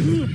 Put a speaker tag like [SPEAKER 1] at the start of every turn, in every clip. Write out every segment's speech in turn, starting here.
[SPEAKER 1] Ugh!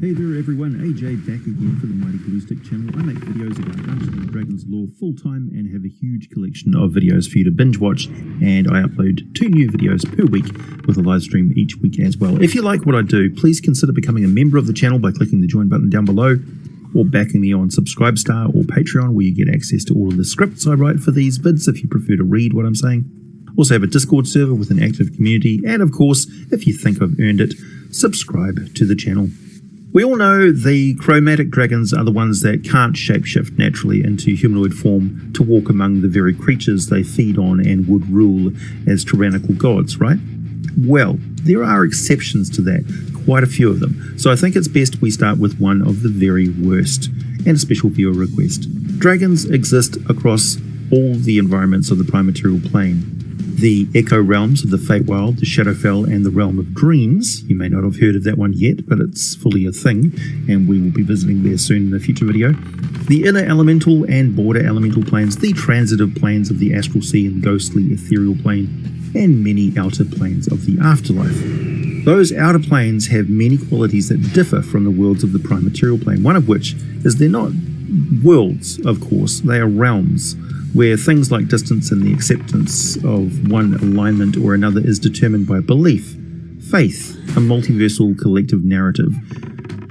[SPEAKER 1] Hey there everyone, AJ back again for the Mighty Bluestick channel. I make videos about Dungeons & Dragons lore full time and have a huge collection of videos for you to binge watch, and I upload 2 new videos per week with a live stream each week as well. If you like what I do, please consider becoming a member of the channel by clicking the join button down below, or backing me on Subscribestar or Patreon, where you get access to all of the scripts I write for these vids if you prefer to read what I'm saying. Also have a Discord server with an active community, and of course, if you think I've earned it, subscribe to the channel. We all know the chromatic dragons are the ones that can't shapeshift naturally into humanoid form to walk among the very creatures they feed on and would rule as tyrannical gods, right? Well, there are exceptions to that, quite a few of them, so I think it's best we start with one of the very worst, and a special viewer request. Dragons exist across all the environments of the prime material plane. The Echo realms of the Feywild, the Shadowfell, and the Realm of Dreams. You may not have heard of that one yet, but it's fully a thing, and we will be visiting there soon in a future video. The Inner Elemental and Border Elemental planes, the transitive planes of the Astral Sea and Ghostly Ethereal Plane, and many outer planes of the Afterlife. Those outer planes have many qualities that differ from the worlds of the prime material plane, one of which is they're not worlds, of course, they are realms, where things like distance and the acceptance of one alignment or another is determined by belief, faith, a multiversal collective narrative.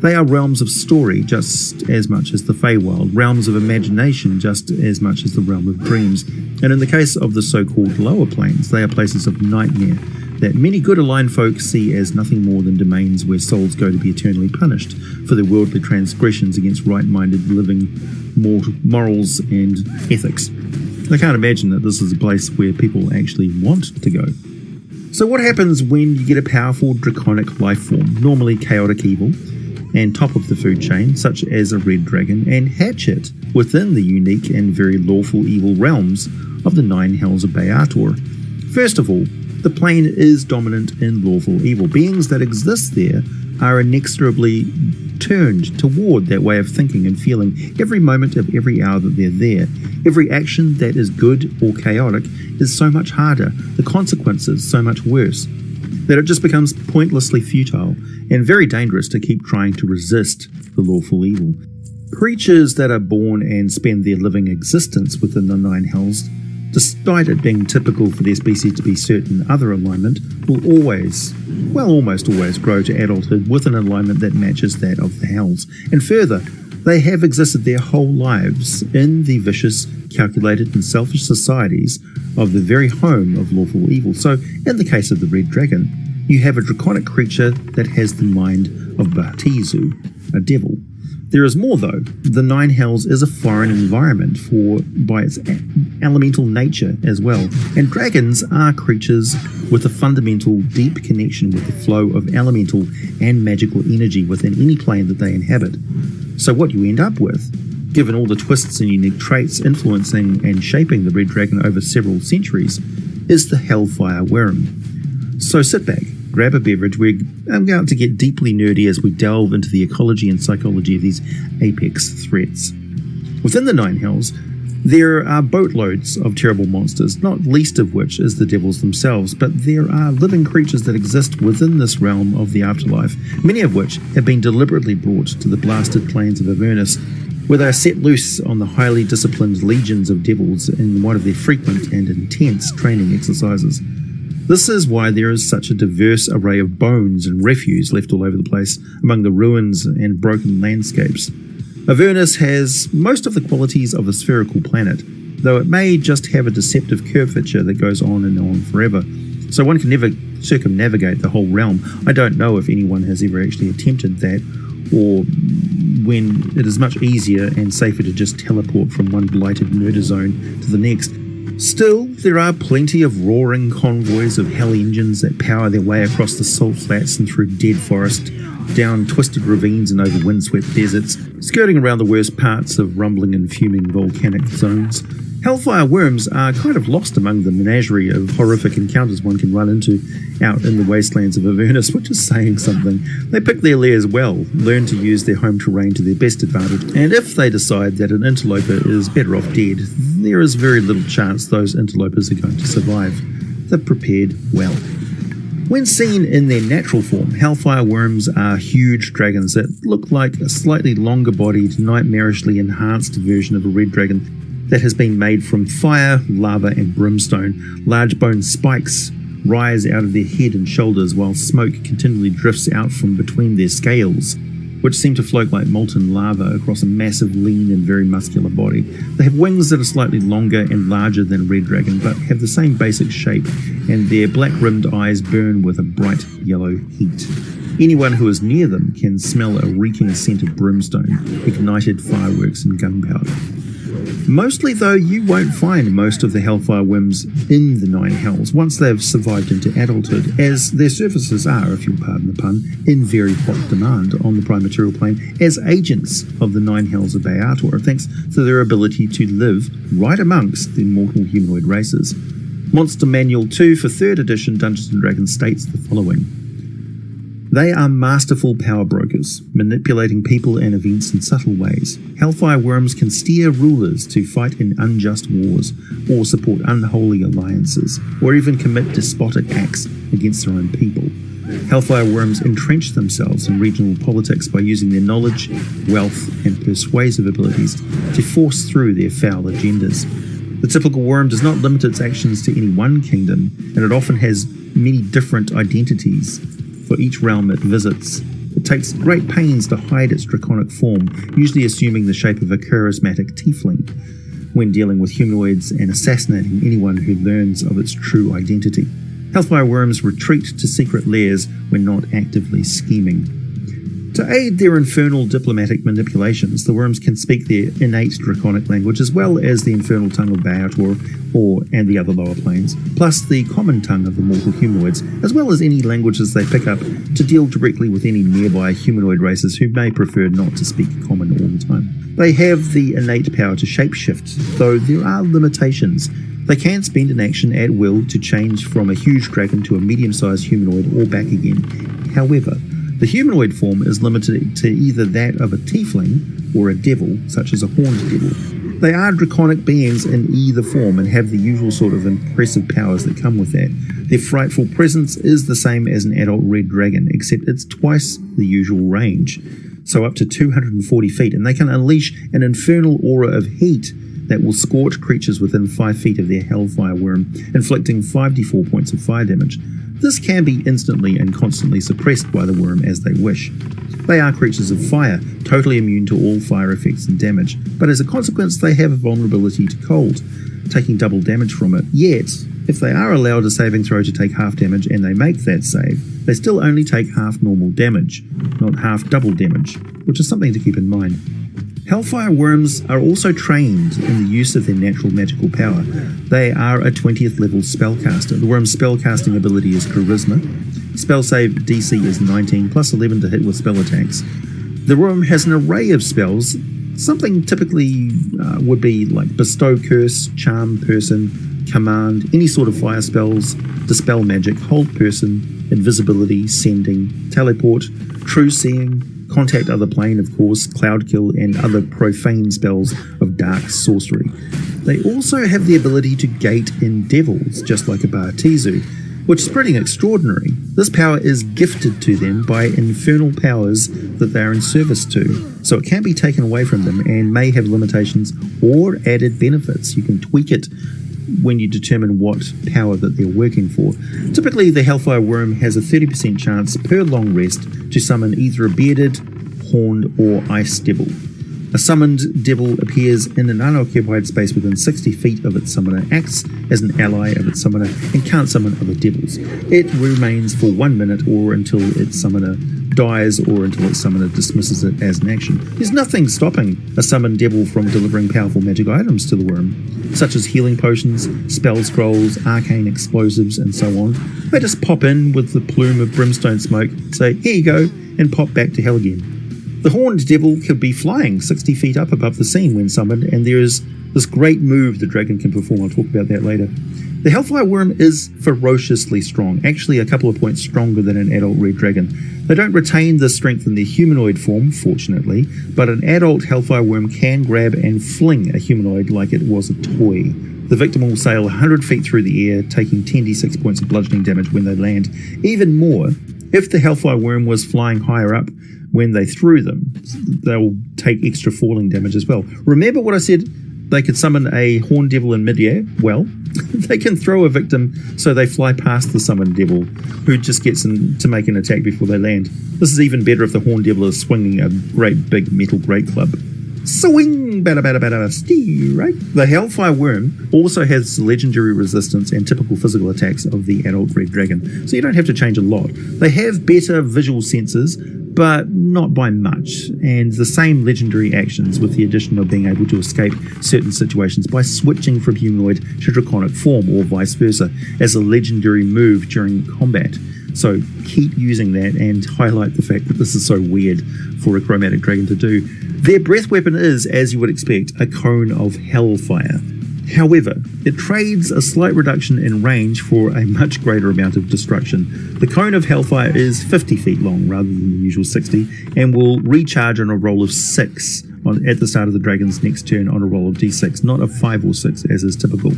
[SPEAKER 1] They are realms of story just as much as the Feywild, realms of imagination just as much as the Realm of Dreams, and in the case of the so-called lower planes, they are places of nightmare that many good aligned folk see as nothing more than domains where souls go to be eternally punished for their worldly transgressions against right-minded living morals and ethics. I can't imagine that this is a place where people actually want to go. So what happens when you get a powerful draconic life form, normally chaotic evil, and top of the food chain, such as a red dragon, and hatch it within the unique and very lawful evil realms of the 9 hells of Baator? First of all, the plane is dominant in lawful evil. Beings that exist there are inexorably turned toward that way of thinking and feeling every moment of every hour that they're there. Every action that is good or chaotic is so much harder, the consequences so much worse, that it just becomes pointlessly futile and very dangerous to keep trying to resist the lawful evil. Creatures that are born and spend their living existence within the 9 hells, despite it being typical for their species to be certain other alignment, will always, well, almost always grow to adulthood with an alignment that matches that of the hells. And further, they have existed their whole lives in the vicious, calculated and selfish societies of the very home of lawful evil. So, in the case of the Red Dragon, you have a draconic creature that has the mind of Batizu, a devil. There is more though. The 9 hells is a foreign environment by its elemental nature as well, and dragons are creatures with a fundamental deep connection with the flow of elemental and magical energy within any plane that they inhabit. So what you end up with, given all the twists and unique traits influencing and shaping the Red Dragon over several centuries, is the Hellfire Worm. So sit back, grab a beverage, we're about to get deeply nerdy as we delve into the ecology and psychology of these apex threats. Within the 9 hells, there are boatloads of terrible monsters, not least of which is the devils themselves, but there are living creatures that exist within this realm of the afterlife, many of which have been deliberately brought to the blasted plains of Avernus, where they are set loose on the highly disciplined legions of devils in one of their frequent and intense training exercises. This is why there is such a diverse array of bones and refuse left all over the place among the ruins and broken landscapes. Avernus has most of the qualities of a spherical planet, though it may just have a deceptive curvature that goes on and on forever, so one can never circumnavigate the whole realm. I don't know if anyone has ever actually attempted that, or when it is much easier and safer to just teleport from one blighted murder zone to the next. Still, there are plenty of roaring convoys of hell engines that power their way across the salt flats and through dead forest, down twisted ravines and over windswept deserts, skirting around the worst parts of rumbling and fuming volcanic zones. Hellfire worms are kind of lost among the menagerie of horrific encounters one can run into out in the wastelands of Avernus, which is saying something. They pick their lairs well, learn to use their home terrain to their best advantage, and if they decide that an interloper is better off dead, there is very little chance those interlopers are going to survive. They're prepared well. When seen in their natural form, hellfire worms are huge dragons that look like a slightly longer-bodied, nightmarishly enhanced version of a red dragon that has been made from fire, lava, and brimstone. Large bone spikes rise out of their head and shoulders, while smoke continually drifts out from between their scales, which seem to float like molten lava across a massive, lean, and very muscular body. They have wings that are slightly longer and larger than red dragon, but have the same basic shape, and their black-rimmed eyes burn with a bright yellow heat. Anyone who is near them can smell a reeking scent of brimstone, ignited fireworks, and gunpowder. Mostly, though, you won't find most of the hellfire worms in the Nine Hells once they've survived into adulthood, as their services are, if you'll pardon the pun, in very hot demand on the Prime Material Plane as agents of the Nine Hells of Baator, thanks to their ability to live right amongst the mortal humanoid races. Monster Manual 2 for 3rd edition Dungeons & Dragons states the following. They are masterful power brokers, manipulating people and events in subtle ways. Hellfire worms can steer rulers to fight in unjust wars, or support unholy alliances, or even commit despotic acts against their own people. Hellfire worms entrench themselves in regional politics by using their knowledge, wealth, and persuasive abilities to force through their foul agendas. The typical worm does not limit its actions to any one kingdom, and it often has many different identities for each realm it visits. It takes great pains to hide its draconic form, usually assuming the shape of a charismatic tiefling, when dealing with humanoids and assassinating anyone who learns of its true identity. Hellfire worms retreat to secret lairs when not actively scheming. To aid their infernal diplomatic manipulations, the worms can speak their innate draconic language as well as the infernal tongue of Baator and the other lower planes, plus the common tongue of the mortal humanoids, as well as any languages they pick up to deal directly with any nearby humanoid races who may prefer not to speak common all the time. They have the innate power to shapeshift, though there are limitations. They can spend an action at will to change from a huge dragon to a medium-sized humanoid or back again. However, the humanoid form is limited to either that of a tiefling or a devil, such as a horned devil. They are draconic beings in either form and have the usual sort of impressive powers that come with that. Their frightful presence is the same as an adult red dragon, except it's twice the usual range, so up to 240 feet, and they can unleash an infernal aura of heat that will scorch creatures within 5 feet of their hellfire worm, inflicting 5d4 points of fire damage. This can be instantly and constantly suppressed by the worm as they wish. They are creatures of fire, totally immune to all fire effects and damage, but as a consequence they have a vulnerability to cold, taking double damage from it. Yet, if they are allowed a saving throw to take half damage and they make that save, they still only take half normal damage, not half double damage, which is something to keep in mind. Hellfire worms are also trained in the use of their natural magical power. They are a 20th level spellcaster. The worm's spellcasting ability is Charisma. Spell save DC is 19, plus 11 to hit with spell attacks. The worm has an array of spells. Something typically would be like Bestow Curse, Charm Person, Command, any sort of fire spells, Dispel Magic, Hold Person, Invisibility, Sending, Teleport, True Seeing, Contact Other Plane, of course, Cloud Kill, and other profane spells of dark sorcery. They also have the ability to gate in devils, just like a Bartizu, which is pretty extraordinary. This power is gifted to them by infernal powers that they are in service to, so it can be taken away from them and may have limitations or added benefits. You can tweak it when you determine what power that they're working for. Typically, the Hellfire Worm has a 30% chance per long rest to summon either a bearded, horned, or ice devil. A summoned devil appears in an unoccupied space within 60 feet of its summoner, acts as an ally of its summoner, and can't summon other devils. It remains for 1 minute or until its summoner dies or until its summoner dismisses it as an action. There's nothing stopping a summoned devil from delivering powerful magic items to the worm, such as healing potions, spell scrolls, arcane explosives, and so on. They just pop in with the plume of brimstone smoke, say, here you go, and pop back to hell again. The horned devil could be flying 60 feet up above the scene when summoned, and there is this great move the dragon can perform. I'll talk about that later. The Hellfire Worm is ferociously strong, actually a couple of points stronger than an adult red dragon. They don't retain this strength in their humanoid form, fortunately, but an adult Hellfire Worm can grab and fling a humanoid like it was a toy. The victim will sail 100 feet through the air, taking 10d6 points of bludgeoning damage when they land. Even more, if the Hellfire Worm was flying higher up when they threw them, they'll take extra falling damage as well. Remember what I said? They could summon a Horn Devil in midair. Well, they can throw a victim so they fly past the summoned devil, who just gets in to make an attack before they land. This is even better if the Horn Devil is swinging a great big metal great club. Swing! Bada bada bada stee, right? The Hellfire Worm also has legendary resistance and typical physical attacks of the adult red dragon, so you don't have to change a lot. They have better visual senses, but not by much, and the same legendary actions with the addition of being able to escape certain situations by switching from humanoid to draconic form or vice versa as a legendary move during combat. So keep using that and highlight the fact that this is so weird for a chromatic dragon to do. Their breath weapon is, as you would expect, a cone of hellfire. However, it trades a slight reduction in range for a much greater amount of destruction. The cone of hellfire is 50 feet long rather than the usual 60 and will recharge on a roll of 6 at the start of the dragon's next turn on a roll of d6, not a 5 or 6 as is typical.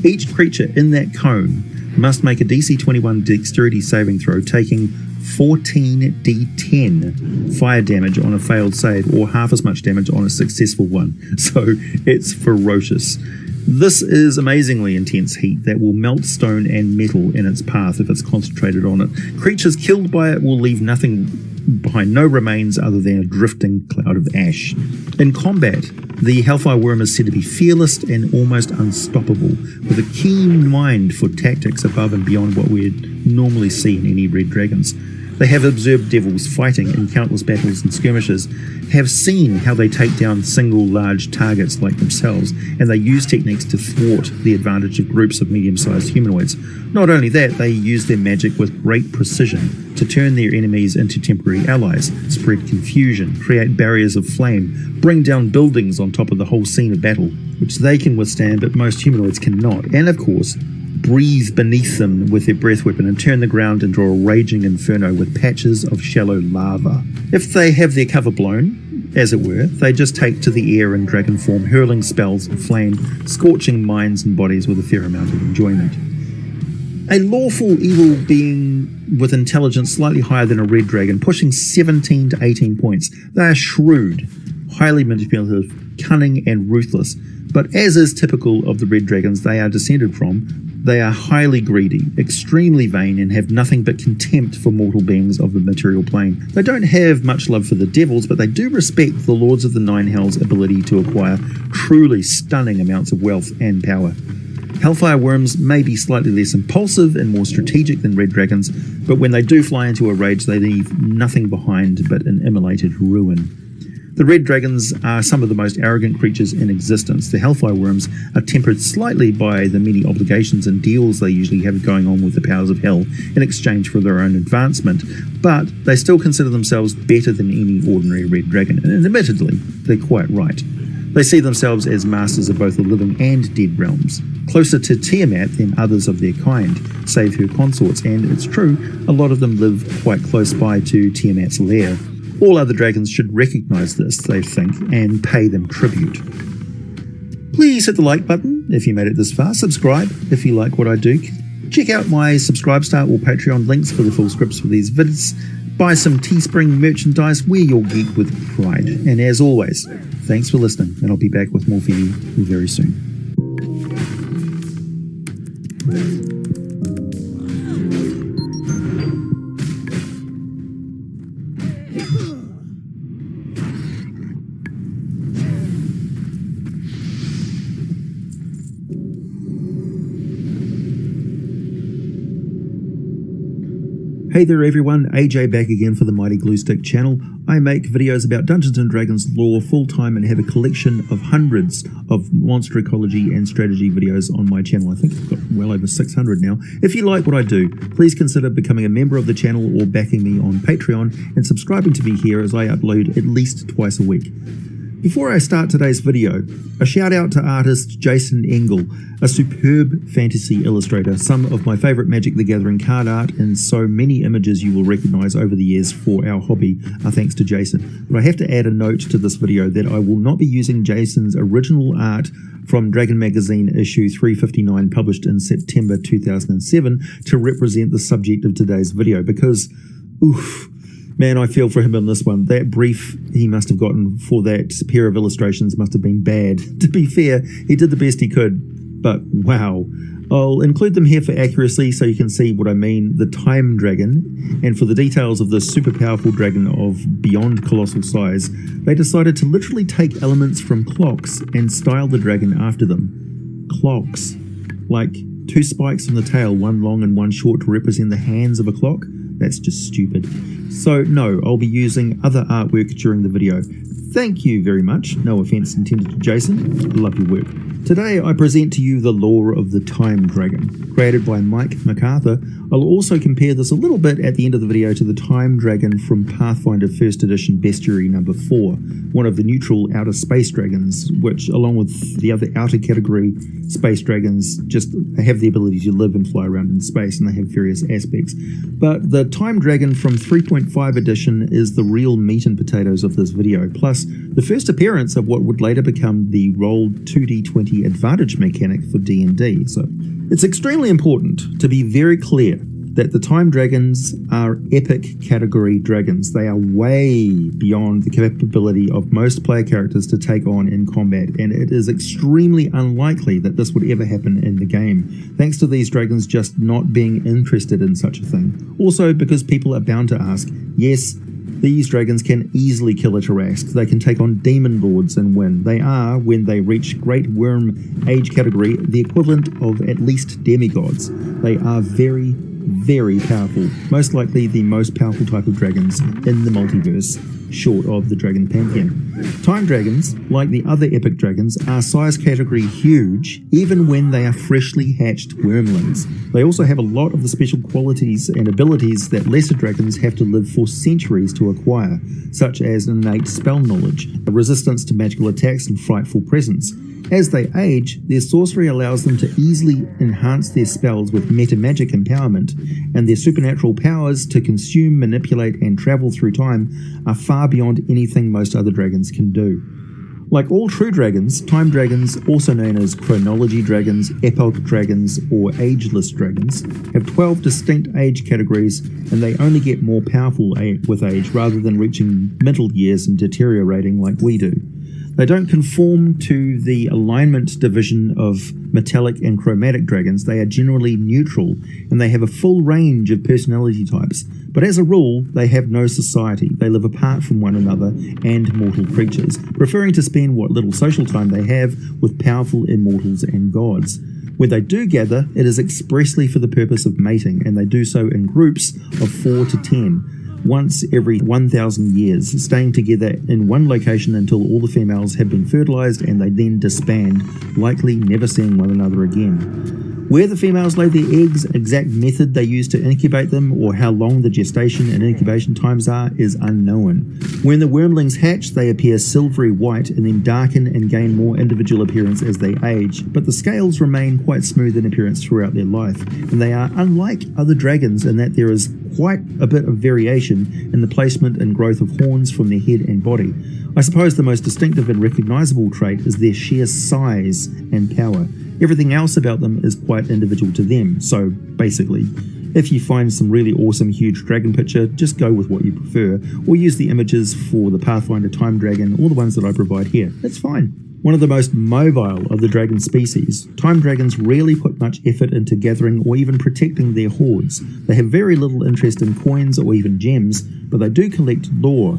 [SPEAKER 1] Each creature in that cone must make a DC 21 dexterity saving throw, taking 14d10 fire damage on a failed save or half as much damage on a successful one. So it's ferocious. This is amazingly intense heat that will melt stone and metal in its path if it's concentrated on it. Creatures killed by it will leave nothing behind, no remains other than a drifting cloud of ash. In combat, the Hellfire Worm is said to be fearless and almost unstoppable, with a keen mind for tactics above and beyond what we'd normally see in any red dragons. They have observed devils fighting in countless battles and skirmishes, have seen how they take down single large targets like themselves, and they use techniques to thwart the advantage of groups of medium-sized humanoids. Not only that, they use their magic with great precision to turn their enemies into temporary allies, spread confusion, create barriers of flame, bring down buildings on top of the whole scene of battle, which they can withstand but most humanoids cannot, and of course, breathe beneath them with their breath weapon and turn the ground into a raging inferno with patches of shallow lava. If they have their cover blown, as it were, they just take to the air in dragon form, hurling spells of flame, scorching minds and bodies with a fair amount of enjoyment. A lawful evil being with intelligence slightly higher than a red dragon, pushing 17 to 18 points. They are shrewd, highly manipulative, cunning and ruthless, but as is typical of the red dragons they are descended from, they are highly greedy, extremely vain, and have nothing but contempt for mortal beings of the material plane. They don't have much love for the devils, but they do respect the Lords of the Nine Hells' ability to acquire truly stunning amounts of wealth and power. Hellfire Worms may be slightly less impulsive and more strategic than red dragons, but when they do fly into a rage, they leave nothing behind but an immolated ruin. The red dragons are some of the most arrogant creatures in existence. The Hellfire Worms are tempered slightly by the many obligations and deals they usually have going on with the powers of hell in exchange for their own advancement, but they still consider themselves better than any ordinary red dragon, and admittedly, they're quite right. They see themselves as masters of both the living and dead realms, closer to Tiamat than others of their kind, save her consorts, and it's true, a lot of them live quite close by to Tiamat's lair. All other dragons should recognize this, they think, and pay them tribute. Please hit the like button if you made it this far, subscribe if you like what I do, check out my Subscribestar or Patreon links for the full scripts for these vids, buy some Teespring merchandise, wear your geek with pride, and as always, thanks for listening, and I'll be back with more for you very soon. Hey there everyone, AJ back again for the Mighty Gluestick channel. I make videos about Dungeons & Dragons lore full-time and have a collection of hundreds of monster ecology and strategy videos on my channel. I think I've got well over 600 now. If you like what I do, please consider becoming a member of the channel or backing me on Patreon and subscribing to me here as I upload at least twice a week. Before I start today's video, a shout out to artist Jason Engel, a superb fantasy illustrator. Some of my favourite Magic the Gathering card art and so many images you will recognise over the years for our hobby are thanks to Jason. But I have to add a note to this video that I will not be using Jason's original art from Dragon Magazine issue 359 published in September 2007 to represent the subject of today's video because, oof, man, I feel for him in this one. That brief he must have gotten for that pair of illustrations must have been bad. To be fair, he did the best he could, but wow. I'll include them here for accuracy so you can see what I mean. The Time Dragon, and for the details of this super powerful dragon of beyond colossal size, they decided to literally take elements from clocks and style the dragon after them. Clocks. Like 2 spikes on the tail, one long and one short to represent the hands of a clock? That's just stupid. So no, I'll be using other artwork during the video. Thank you very much. No offense intended to Jason. I love your work. Today I present to you the lore of the Time Dragon, created by Mike MacArthur. I'll also compare this a little bit at the end of the video to the Time Dragon from Pathfinder 1st Edition Bestiary number 4, one of the neutral outer space dragons, which along with the other outer category space dragons just have the ability to live and fly around in space, and they have various aspects. But the Time Dragon from 3.5 edition is the real meat and potatoes of this video, plus the first appearance of what would later become the rolled 2d20 advantage mechanic for D&D. So it's extremely important to be very clear that the Time Dragons are epic category dragons. They are way beyond the capability of most player characters to take on in combat, and it is extremely unlikely that this would ever happen in the game, thanks to these dragons just not being interested in such a thing. Also because people are bound to ask, yes, these dragons can easily kill a Tarrasque. They can take on demon lords and win. They are, when they reach Great Worm age category, the equivalent of at least demigods. They are very, very powerful. Most likely the most powerful type of dragons in the multiverse, short of the Dragon Pantheon. Time Dragons, like the other epic dragons, are size category huge, even when they are freshly hatched wormlings. They also have a lot of the special qualities and abilities that lesser dragons have to live for centuries to acquire, such as innate spell knowledge, a resistance to magical attacks, and frightful presence. As they age, their sorcery allows them to easily enhance their spells with metamagic empowerment, and their supernatural powers to consume, manipulate, and travel through time are far beyond anything most other dragons can do. Like all true dragons, Time Dragons, also known as Chronology Dragons, Epoch Dragons, or Ageless Dragons, have 12 distinct age categories, and they only get more powerful with age rather than reaching middle years and deteriorating like we do. They don't conform to the alignment division of metallic and chromatic dragons. They are generally neutral, and they have a full range of personality types. But as a rule, they have no society. They live apart from one another and mortal creatures, preferring to spend what little social time they have with powerful immortals and gods. When they do gather, it is expressly for the purpose of mating, and they do so in groups of 4 to 10. Once every 1,000 years, staying together in one location until all the females have been fertilized and they then disband, likely never seeing one another again. Where the females lay their eggs, exact method they use to incubate them, or how long the gestation and incubation times are is unknown. When the wormlings hatch, they appear silvery white and then darken and gain more individual appearance as they age, but the scales remain quite smooth in appearance throughout their life, and they are unlike other dragons in that there is quite a bit of variation in the placement and growth of horns from their head and body. I suppose the most distinctive and recognizable trait is their sheer size and power. Everything else about them is quite individual to them, so basically, if you find some really awesome huge dragon picture, just go with what you prefer, or use the images for the Pathfinder Time Dragon or the ones that I provide here. That's fine. One of the most mobile of the dragon species, Time Dragons rarely put much effort into gathering or even protecting their hoards. They have very little interest in coins or even gems, but they do collect lore,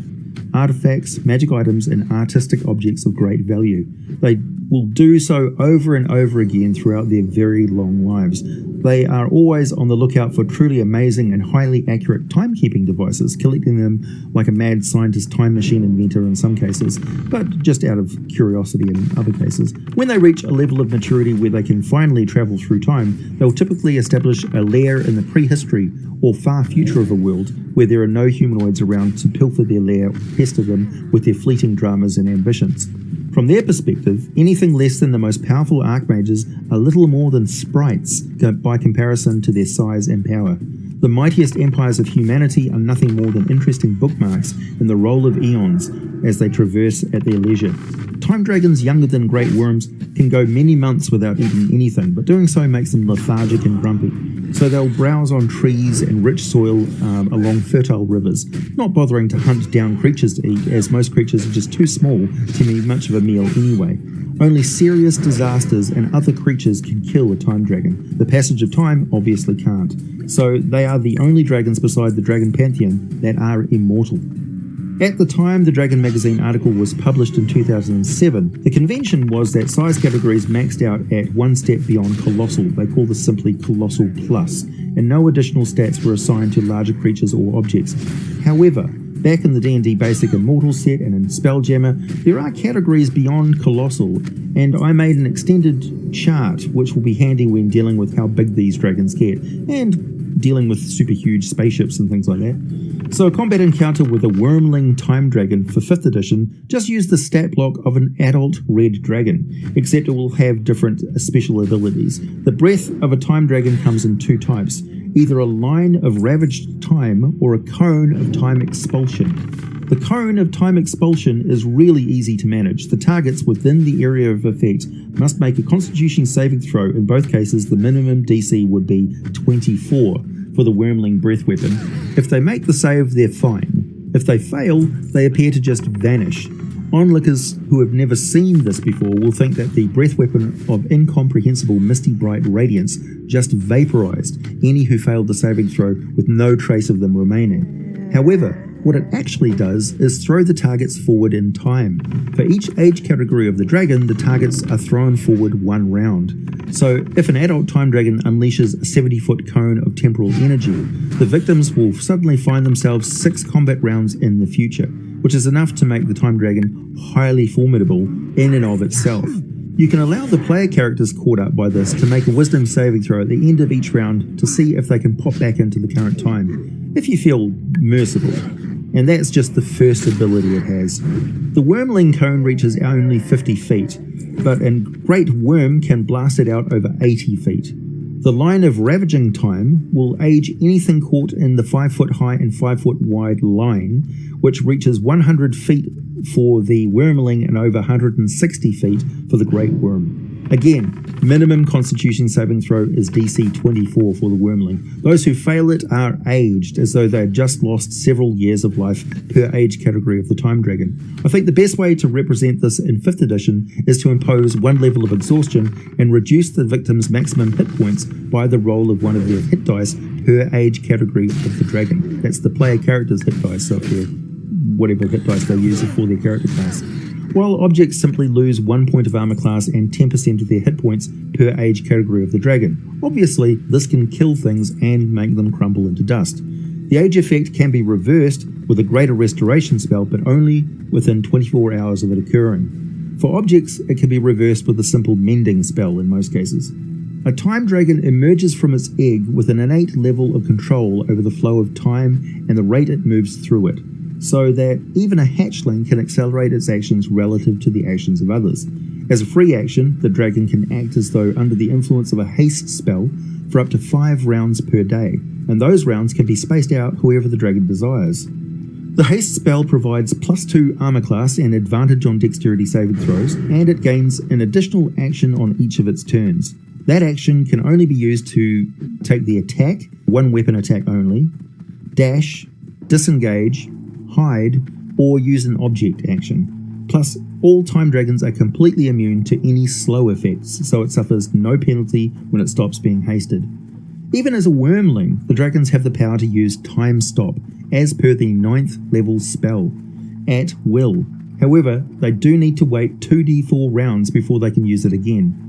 [SPEAKER 1] artifacts, magic items, and artistic objects of great value. They will do so over and over again throughout their very long lives. They are always on the lookout for truly amazing and highly accurate timekeeping devices, collecting them like a mad scientist time machine inventor in some cases, but just out of curiosity in other cases. When they reach a level of maturity where they can finally travel through time, they'll typically establish a lair in the prehistory or far future of a world where there are no humanoids around to pilfer their lair or pester them with their fleeting dramas and ambitions. From their perspective, anything less than the most powerful archmages are little more than sprites by comparison to their size and power. The mightiest empires of humanity are nothing more than interesting bookmarks in the roll of eons as they traverse at their leisure. Time dragons younger than great worms can go many months without eating anything, but doing so makes them lethargic and grumpy. So they'll browse on trees and rich soil along fertile rivers, not bothering to hunt down creatures to eat, as most creatures are just too small to need much of a meal anyway. Only serious disasters and other creatures can kill a time dragon. The passage of time obviously can't. So they are the only dragons beside the Dragon Pantheon that are immortal. At the time the Dragon Magazine article was published in 2007, the convention was that size categories maxed out at one step beyond Colossal. They call this simply Colossal Plus, and no additional stats were assigned to larger creatures or objects. However, back in the D&D Basic Immortal set and in Spelljammer, there are categories beyond Colossal, and I made an extended chart which will be handy when dealing with how big these dragons get, and dealing with super huge spaceships and things like that. So a combat encounter with a Wyrmling Time Dragon for 5th edition just used the stat block of an adult red dragon, except it will have different special abilities. The breath of a time dragon comes in two types, either a line of ravaged time or a cone of time expulsion. The cone of time expulsion is really easy to manage. The targets within the area of effect must make a Constitution saving throw. In both cases, the minimum DC would be 24 for the Wyrmling breath weapon. If they make the save, they're fine. If they fail, they appear to just vanish. Onlookers who have never seen this before will think that the breath weapon of incomprehensible misty bright radiance just vaporized any who failed the saving throw with no trace of them remaining. However, what it actually does is throw the targets forward in time. For each age category of the dragon, the targets are thrown forward one round. So if an adult time dragon unleashes a 70-foot cone of temporal energy, the victims will suddenly find themselves 6 combat rounds in the future, which is enough to make the time dragon highly formidable in and of itself. You can allow the player characters caught up by this to make a wisdom saving throw at the end of each round to see if they can pop back into the current time, if you feel merciful. And that's just the first ability it has. The Wyrmling cone reaches only 50 feet, but a great worm can blast it out over 80 feet. The line of ravaging time will age anything caught in the 5-foot high and 5-foot wide line, which reaches 100 feet for the Wyrmling and over 160 feet for the great worm. Again, minimum Constitution saving throw is DC 24 for the Wyrmling. Those who fail it are aged as though they had just lost several years of life per age category of the Time Dragon. I think the best way to represent this in 5th edition is to impose one level of exhaustion and reduce the victim's maximum hit points by the roll of one of their hit dice per age category of the dragon. That's the player character's hit dice, so whatever hit dice they use for their character class. While objects simply lose 1 point of armor class and 10% of their hit points per age category of the dragon. Obviously, this can kill things and make them crumble into dust. The age effect can be reversed with a greater restoration spell, but only within 24 hours of it occurring. For objects, it can be reversed with a simple mending spell in most cases. A time dragon emerges from its egg with an innate level of control over the flow of time and the rate it moves through it, so that even a hatchling can accelerate its actions relative to the actions of others. As a free action, the dragon can act as though under the influence of a haste spell for up to 5 rounds per day, and those rounds can be spaced out however the dragon desires. The haste spell provides +2 armor class and advantage on dexterity saving throws, and it gains an additional action on each of its turns. That action can only be used to take the attack, one weapon attack only, dash, disengage, hide, or use an object action. Plus, all time dragons are completely immune to any slow effects, so it suffers no penalty when it stops being hasted. Even as a Wyrmling, the dragons have the power to use Time Stop, as per the 9th level spell, at will. However, they do need to wait 2d4 rounds before they can use it again.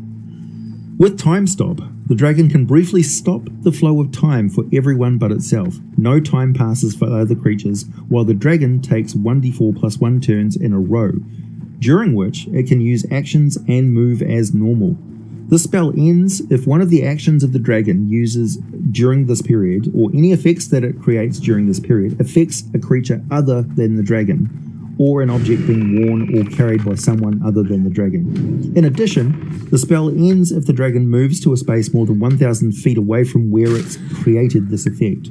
[SPEAKER 1] With Time Stop, the dragon can briefly stop the flow of time for everyone but itself. No time passes for other creatures, while the dragon takes 1d4 plus 1 turns in a row, during which it can use actions and move as normal. The spell ends if one of the actions of the dragon uses during this period, or any effects that it creates during this period, affects a creature other than the dragon, or an object being worn or carried by someone other than the dragon. In addition, the spell ends if the dragon moves to a space more than 1,000 feet away from where it's created this effect.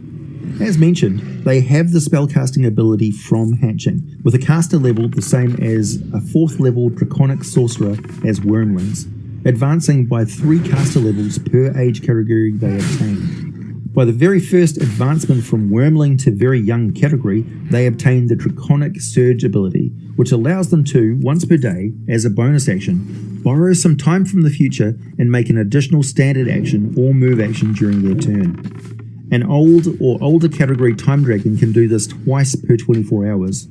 [SPEAKER 1] As mentioned, they have the spellcasting ability from hatching, with a caster level the same as a 4th level draconic sorcerer as Wyrmlings, advancing by 3 caster levels per age category they obtain. By the very first advancement from Wyrmling to very young category, they obtain the Draconic Surge ability, which allows them to, once per day, as a bonus action, borrow some time from the future and make an additional standard action or move action during their turn. An old or older category Time Dragon can do this twice per 24 hours.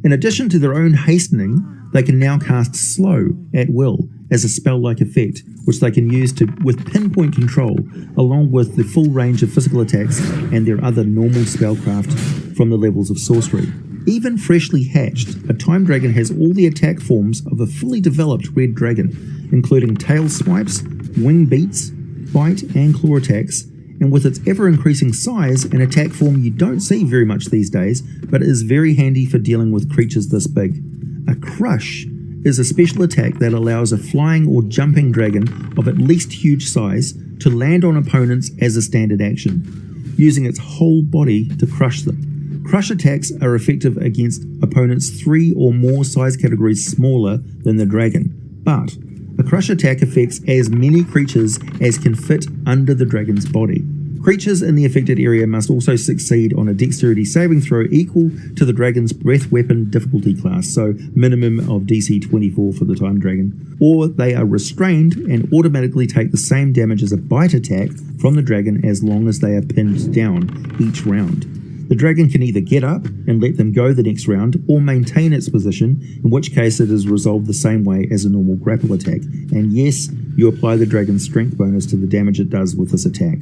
[SPEAKER 1] In addition to their own hastening, they can now cast Slow at will as a spell-like effect, which they can use with pinpoint control, along with the full range of physical attacks and their other normal spellcraft from the levels of sorcery. Even freshly hatched, a Time Dragon has all the attack forms of a fully developed red dragon, including tail swipes, wing beats, bite and claw attacks, and with its ever-increasing size, an attack form you don't see very much these days, but is very handy for dealing with creatures this big. A Crush is a special attack that allows a flying or jumping dragon of at least huge size to land on opponents as a standard action, using its whole body to crush them. Crush attacks are effective against opponents 3 or more size categories smaller than the dragon, but a Crush attack affects as many creatures as can fit under the dragon's body. Creatures in the affected area must also succeed on a dexterity saving throw equal to the dragon's breath weapon difficulty class, so minimum of DC 24 for the Time Dragon, or they are restrained and automatically take the same damage as a bite attack from the dragon as long as they are pinned down each round. The dragon can either get up and let them go the next round, or maintain its position, in which case it is resolved the same way as a normal grapple attack, and yes, you apply the dragon's strength bonus to the damage it does with this attack.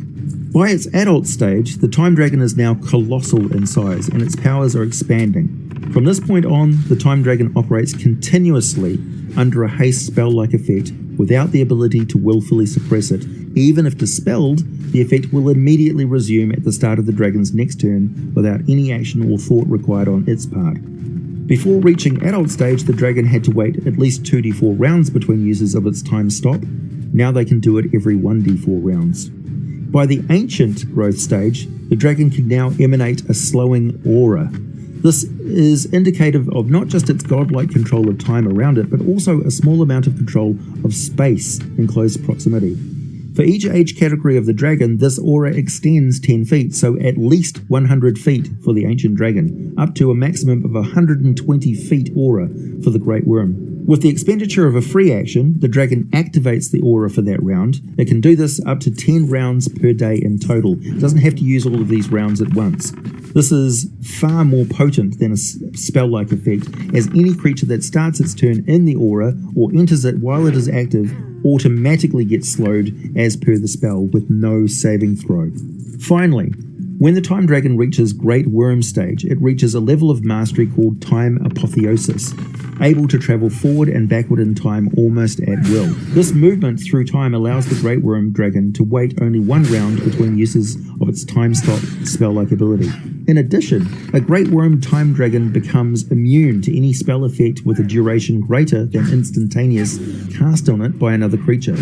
[SPEAKER 1] By its adult stage, the Time Dragon is now colossal in size, and its powers are expanding. From this point on, the Time Dragon operates continuously under a haste spell-like effect, without the ability to willfully suppress it. Even if dispelled, the effect will immediately resume at the start of the dragon's next turn without any action or thought required on its part. Before reaching adult stage, the dragon had to wait at least 2d4 rounds between uses of its time stop. Now they can do it every 1d4 rounds. By the ancient growth stage, the dragon can now emanate a slowing aura. This is indicative of not just its godlike control of time around it, but also a small amount of control of space in close proximity. For each age category of the dragon, this aura extends 10 feet, so at least 100 feet for the ancient dragon, up to a maximum of 120 feet aura for the great worm. With the expenditure of a free action, the dragon activates the aura for that round. It can do this up to 10 rounds per day in total. It doesn't have to use all of these rounds at once. This is far more potent than a spell-like effect, as any creature that starts its turn in the aura or enters it while it is active automatically gets slowed as per the spell with no saving throw. Finally, when the Time Dragon reaches Great Worm stage, it reaches a level of mastery called Time Apotheosis, able to travel forward and backward in time almost at will. This movement through time allows the Great Worm Dragon to wait only one round between uses of its time stop spell-like ability. In addition, a Great Worm Time Dragon becomes immune to any spell effect with a duration greater than instantaneous cast on it by another creature,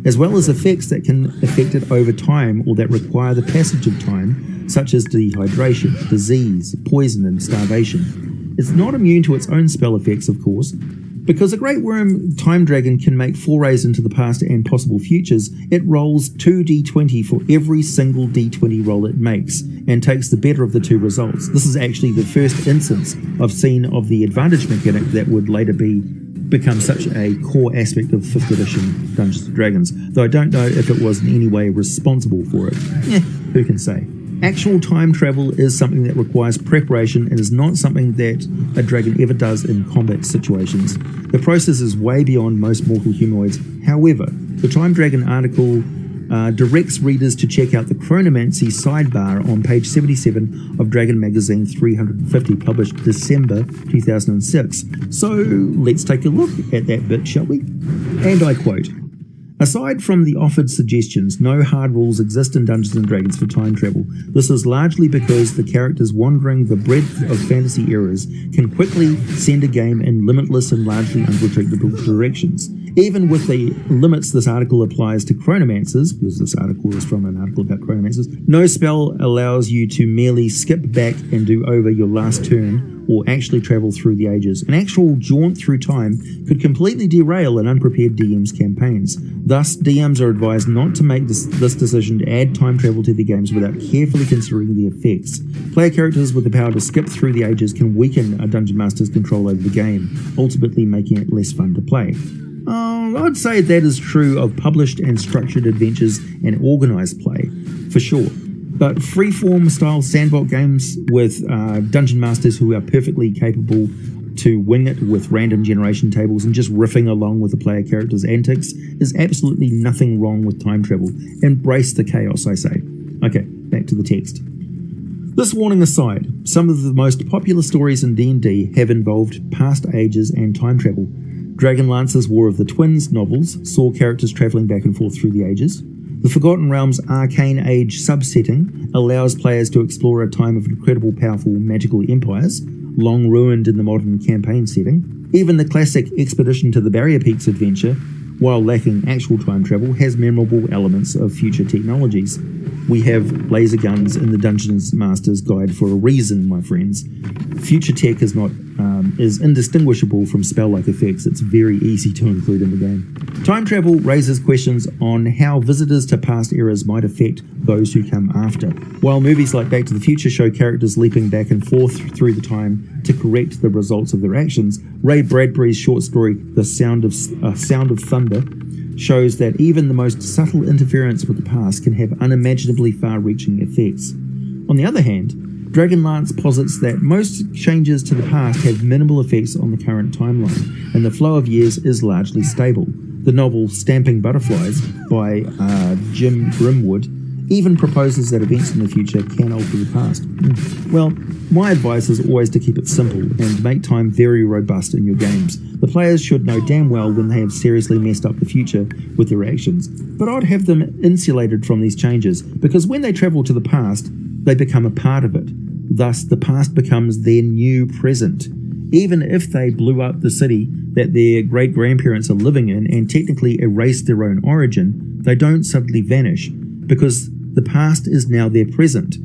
[SPEAKER 1] as well as effects that can affect it over time or that require the passage of time, such as dehydration, disease, poison, and starvation. It's not immune to its own spell effects, of course. Because a Great Worm Time Dragon can make forays into the past and possible futures, it rolls 2d20 for every single d20 roll it makes, and takes the better of the two results. This is actually the first instance I've seen of the advantage mechanic that would later become such a core aspect of 5th edition Dungeons & Dragons, though I don't know if it was in any way responsible for it. Who can say? Actual time travel is something that requires preparation and is not something that a dragon ever does in combat situations. The process is way beyond most mortal humanoids. However, the Time Dragon article directs readers to check out the Chronomancy sidebar on page 77 of Dragon Magazine 350, published December 2006. So let's take a look at that bit, shall we? And I quote, Aside from the offered suggestions, no hard rules exist in Dungeons & Dragons for time travel. This is largely because the characters wandering the breadth of fantasy eras can quickly send a game in limitless and largely unpredictable directions. Even with the limits this article applies to chronomancers, because this article is from an article about chronomancers, no spell allows you to merely skip back and do over your last turn or actually travel through the ages. An actual jaunt through time could completely derail an unprepared DM's campaigns. Thus, DMs are advised not to make this decision to add time travel to their games without carefully considering the effects. Player characters with the power to skip through the ages can weaken a Dungeon Master's control over the game, ultimately making it less fun to play. I'd say that is true of published and structured adventures and organised play, for sure. But freeform style sandbox games with dungeon masters who are perfectly capable to wing it with random generation tables and just riffing along with the player character's antics is absolutely nothing wrong with time travel. Embrace the chaos, I say. Okay, back to the text. This warning aside, some of the most popular stories in D&D have involved past ages and time travel. Dragonlance's War of the Twins novels saw characters travelling back and forth through the ages. The Forgotten Realms Arcane Age subsetting allows players to explore a time of incredible powerful magical empires, long ruined in the modern campaign setting. Even the classic Expedition to the Barrier Peaks adventure, while lacking actual time travel, has memorable elements of future technologies. We have laser guns in the Dungeons Master's Guide for a reason, my friends. Future tech is indistinguishable from spell-like effects. It's very easy to include in the game. Time travel raises questions on how visitors to past eras might affect those who come after. While movies like Back to the Future show characters leaping back and forth through the time to correct the results of their actions, Ray Bradbury's short story The Sound of Thunder shows that even the most subtle interference with the past can have unimaginably far-reaching effects. On the other hand, Dragonlance posits that most changes to the past have minimal effects on the current timeline, and the flow of years is largely stable. The novel Stamping Butterflies by Jim Grimwood even proposes that events in the future can alter the past. Well, my advice is always to keep it simple and make time very robust in your games. The players should know damn well when they have seriously messed up the future with their actions, but I'd have them insulated from these changes, because when they travel to the past, they become a part of it. Thus, the past becomes their new present. Even if they blew up the city that their great-grandparents are living in and technically erased their own origin, they don't suddenly vanish, because the past is now their present.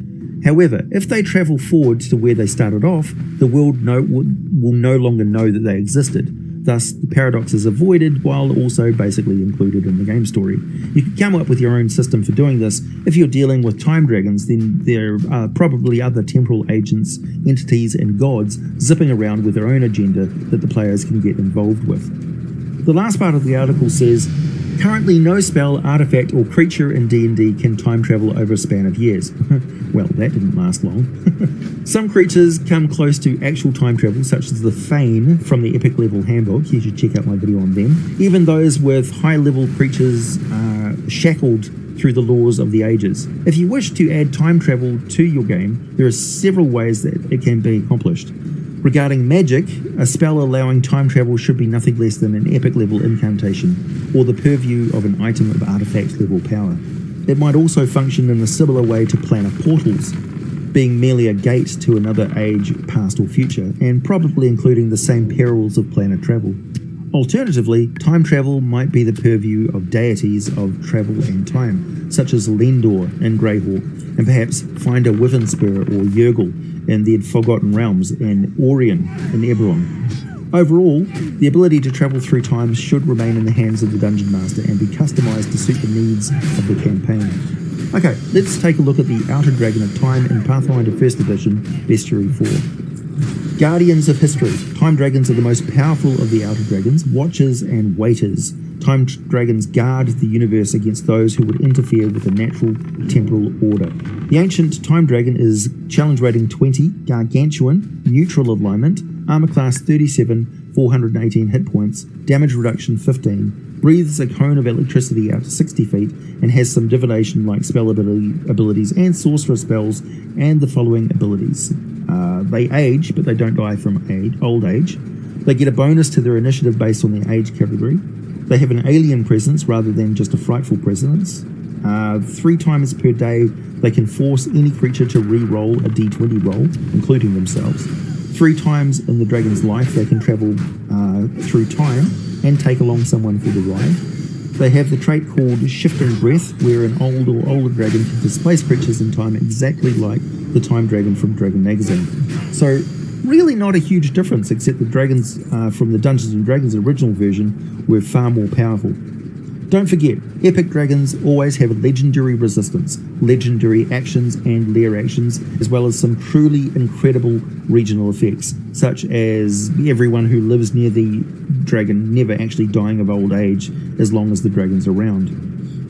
[SPEAKER 1] However, if they travel forward to where they started off, the world will no longer know that they existed. Thus, the paradox is avoided while also basically included in the game story. You can come up with your own system for doing this. If you're dealing with time dragons, then there are probably other temporal agents, entities, and gods zipping around with their own agenda that the players can get involved with. The last part of the article says, currently no spell, artifact, or creature in D&D can time travel over a span of years. Well, that didn't last long. Some creatures come close to actual time travel, such as the Fane from the Epic Level Handbook. You should check out my video on them. Even those with high-level creatures are shackled through the laws of the ages. If you wish to add time travel to your game, there are several ways that it can be accomplished. Regarding magic, a spell allowing time travel should be nothing less than an epic level incantation, or the purview of an item of artifact level power. It might also function in a similar way to planar portals, being merely a gate to another age, past or future, and probably including the same perils of planar travel. Alternatively, time travel might be the purview of deities of travel and time, such as Lendor in Greyhawk, and perhaps Finder Wyvernspur or Yergel in the Forgotten Realms, and Orion in Eberron. Overall, the ability to travel through time should remain in the hands of the Dungeon Master and be customized to suit the needs of the campaign. Okay, let's take a look at the Outer Dragon of Time in Pathfinder 1st Edition, Bestiary 4. Guardians of History. Time Dragons are the most powerful of the Outer Dragons, watchers and waiters. Time Dragons guard the universe against those who would interfere with the natural temporal order. The ancient Time Dragon is challenge rating 20, gargantuan, neutral alignment, armor class 37, 418 hit points, damage reduction 15, breathes a cone of electricity out to 60 feet, and has some divination like spell abilities and sorcerer spells, and the following abilities. They age, but they don't die from old age. They get a bonus to their initiative based on their age category. They have an alien presence rather than just a frightful presence. 3 times per day, they can force any creature to re-roll a d20 roll, including themselves. 3 times in the dragon's life, they can travel through time and take along someone for the ride. They have the trait called Shifting Breath, where an old or older dragon can displace creatures in time exactly like the Time Dragon from Dragon Magazine. So, really not a huge difference, except the dragons from the Dungeons & Dragons original version were far more powerful. Don't forget, epic dragons always have legendary resistance, legendary actions and lair actions, as well as some truly incredible regional effects, such as everyone who lives near the dragon never actually dying of old age as long as the dragon's around.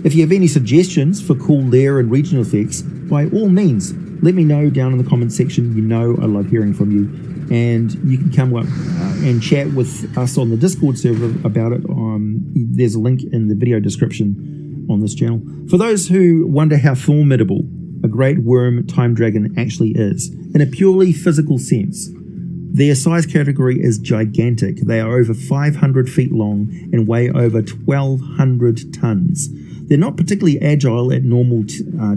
[SPEAKER 1] If you have any suggestions for cool lair and regional effects, by all means, let me know down in the comments section. You know I love hearing from you. And you can come up and chat with us on the Discord server about it. There's a link in the video description on this channel. For those who wonder how formidable a great worm time dragon actually is, in a purely physical sense, their size category is gigantic. They are over 500 feet long and weigh over 1,200 tons. They're not particularly agile at normal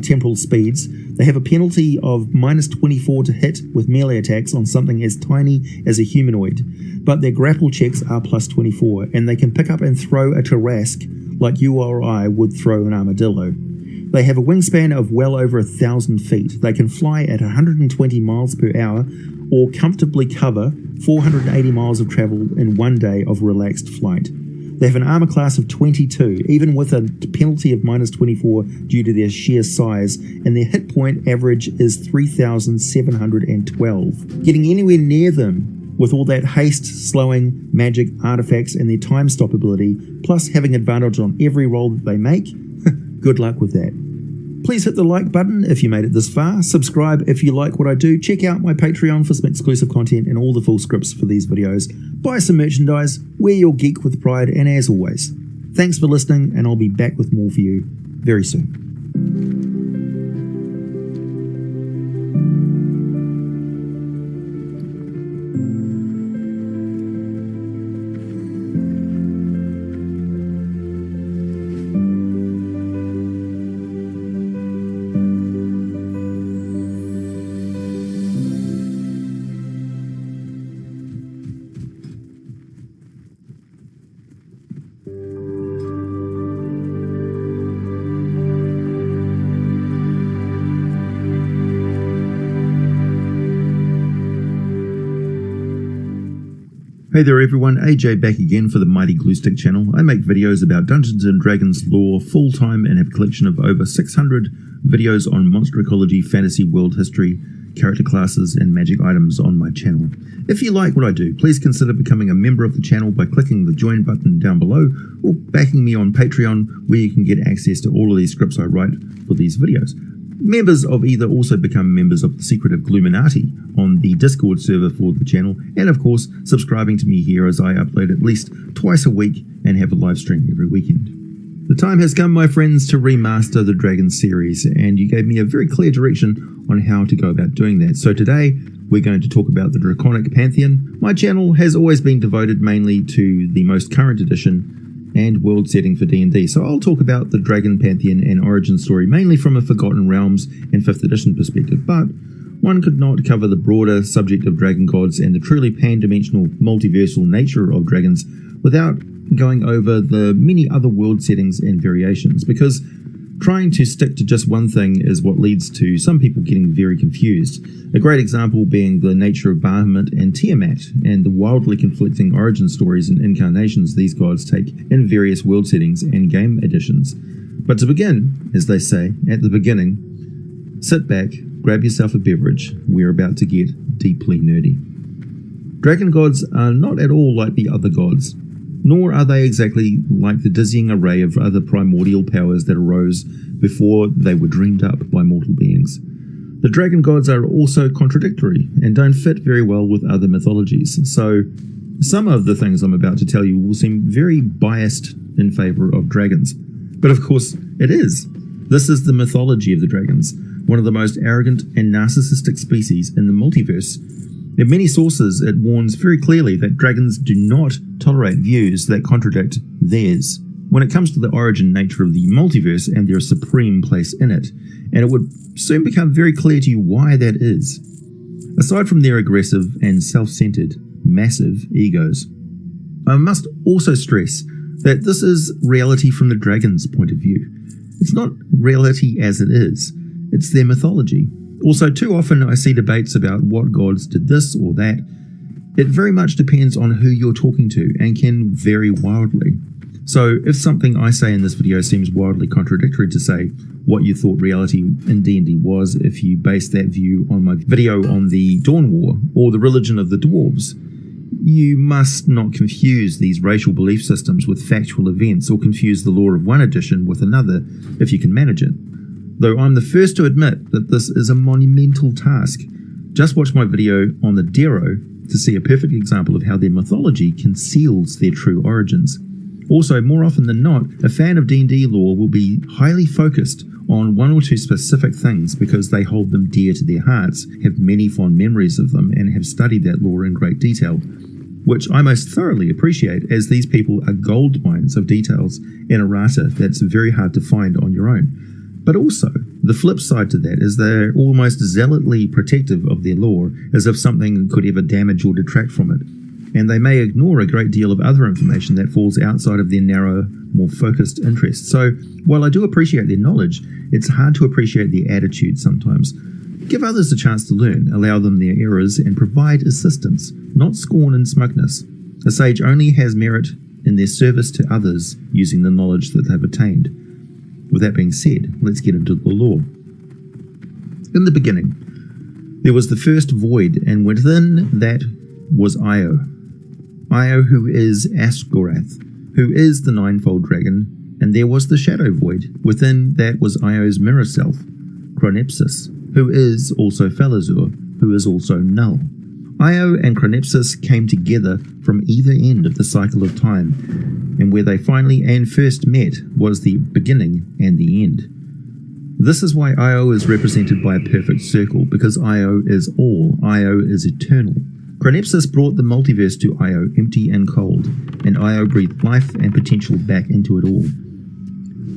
[SPEAKER 1] temporal speeds. They have a penalty of -24 to hit with melee attacks on something as tiny as a humanoid, but their grapple checks are +24, and they can pick up and throw a Tarrasque like you or I would throw an armadillo. They have a wingspan of well over 1,000 feet. They can fly at 120 miles per hour or comfortably cover 480 miles of travel in one day of relaxed flight. They have an armor class of 22, even with a penalty of -24 due to their sheer size, and their hit point average is 3,712. Getting anywhere near them with all that haste, slowing, magic, artifacts, and their time stop ability, plus having advantage on every roll that they make, good luck with that. Please hit the like button if you made it this far, subscribe if you like what I do, check out my Patreon for some exclusive content and all the full scripts for these videos, buy some merchandise, wear your geek with pride, and as always, thanks for listening, and I'll be back with more for you very soon. Hey there everyone, AJ back again for the Mighty Glue Stick channel. I make videos about Dungeons & Dragons lore full time and have a collection of over 600 videos on monster ecology, fantasy world history, character classes and magic items on my channel. If you like what I do, please consider becoming a member of the channel by clicking the join button down below or backing me on Patreon, where you can get access to all of these scripts I write for these videos. Members of either also become members of the Secretive Gluminati on the Discord server for the channel, and of course subscribing to me here as I upload at least twice a week and have a live stream every weekend. The time has come, my friends, to remaster the Dragon series, and you gave me a very clear direction on how to go about doing that. So today we're going to talk about the Draconic Pantheon. My channel has always been devoted mainly to the most current edition and world setting for D&D, so I'll talk about the Dragon Pantheon and origin story mainly from a Forgotten Realms and 5th edition perspective, but one could not cover the broader subject of dragon gods and the truly pan-dimensional multiversal nature of dragons without going over the many other world settings and variations, because trying to stick to just one thing is what leads to some people getting very confused. A great example being the nature of Bahamut and Tiamat, and the wildly conflicting origin stories and incarnations these gods take in various world settings and game editions. But to begin, as they say, at the beginning, sit back, grab yourself a beverage, we're about to get deeply nerdy. Dragon gods are not at all like the other gods, nor are they exactly like the dizzying array of other primordial powers that arose before they were dreamed up by mortal beings. The dragon gods are also contradictory and don't fit very well with other mythologies, so some of the things I'm about to tell you will seem very biased in favor of dragons. But of course, it is. This is the mythology of the dragons, one of the most arrogant and narcissistic species in the multiverse. In many sources, it warns very clearly that dragons do not tolerate views that contradict theirs, when it comes to the origin nature of the multiverse and their supreme place in it, and it would soon become very clear to you why that is. Aside from their aggressive and self-centered, massive egos, I must also stress that this is reality from the dragon's point of view. It's not reality as it is, it's their mythology. Also, too often I see debates about what gods did this or that. It very much depends on who you're talking to and can vary wildly. So if something I say in this video seems wildly contradictory to, say, what you thought reality in D&D was if you base that view on my video on the Dawn War or the religion of the dwarves, you must not confuse these racial belief systems with factual events or confuse the lore of one edition with another if you can manage it. Though I'm the first to admit that this is a monumental task. Just watch my video on the Darrow to see a perfect example of how their mythology conceals their true origins. Also, more often than not, a fan of D&D lore will be highly focused on one or two specific things because they hold them dear to their hearts, have many fond memories of them, and have studied that lore in great detail, which I most thoroughly appreciate, as these people are gold mines of details and errata that's very hard to find on your own. But also, the flip side to that is they're almost zealotly protective of their lore, as if something could ever damage or detract from it. And they may ignore a great deal of other information that falls outside of their narrow, more focused interests. So, while I do appreciate their knowledge, it's hard to appreciate their attitude sometimes. Give others a chance to learn, allow them their errors, and provide assistance, not scorn and smugness. A sage only has merit in their service to others using the knowledge that they've attained. With that being said, let's get into the lore. In the beginning, there was the first void, and within that was Io. Io, who is Asgorath, who is the ninefold dragon, and there was the shadow void. Within that was Io's mirror self, Chronepsis, who is also Falazur, who is also Null. Io and Chronepsis came together from either end of the cycle of time, and where they finally and first met was the beginning and the end. This is why Io is represented by a perfect circle, because Io is all, Io is eternal. Chronepsis brought the multiverse to Io empty and cold, and Io breathed life and potential back into it all.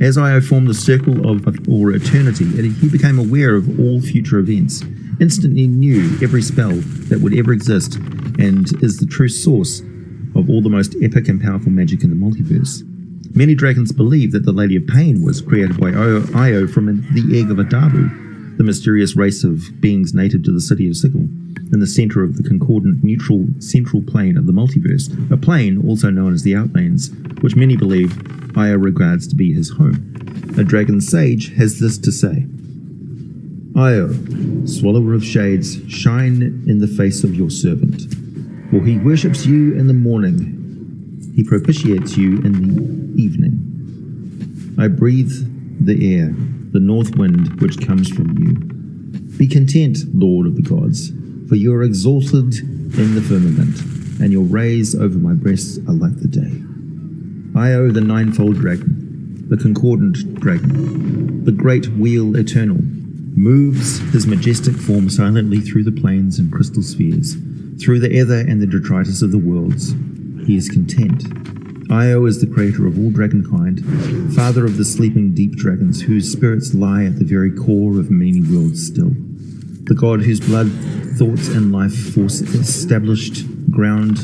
[SPEAKER 1] As Io formed the circle of or eternity, he became aware of all future events, instantly knew every spell that would ever exist, and is the true source of all the most epic and powerful magic in the multiverse. Many dragons believe that the Lady of Pain was created by Io from the egg of Adabu, the mysterious race of beings native to the city of Sigil, in the center of the concordant neutral central plane of the multiverse, a plane also known as the Outlands, which many believe Io regards to be his home. A dragon sage has this to say: Io, swallower of shades, shine in the face of your servant, for he worships you in the morning, he propitiates you in the evening. I breathe the air, the north wind which comes from you. Be content, Lord of the gods, for you are exalted in the firmament, and your rays over my breasts are like the day. Io, the ninefold dragon, the concordant dragon, the great wheel eternal, moves his majestic form silently through the planes and crystal spheres, through the ether and the detritus of the worlds. He is content. Io is the creator of all dragonkind, father of the sleeping deep dragons whose spirits lie at the very core of many worlds still. The god whose blood, thoughts, and life force established ground,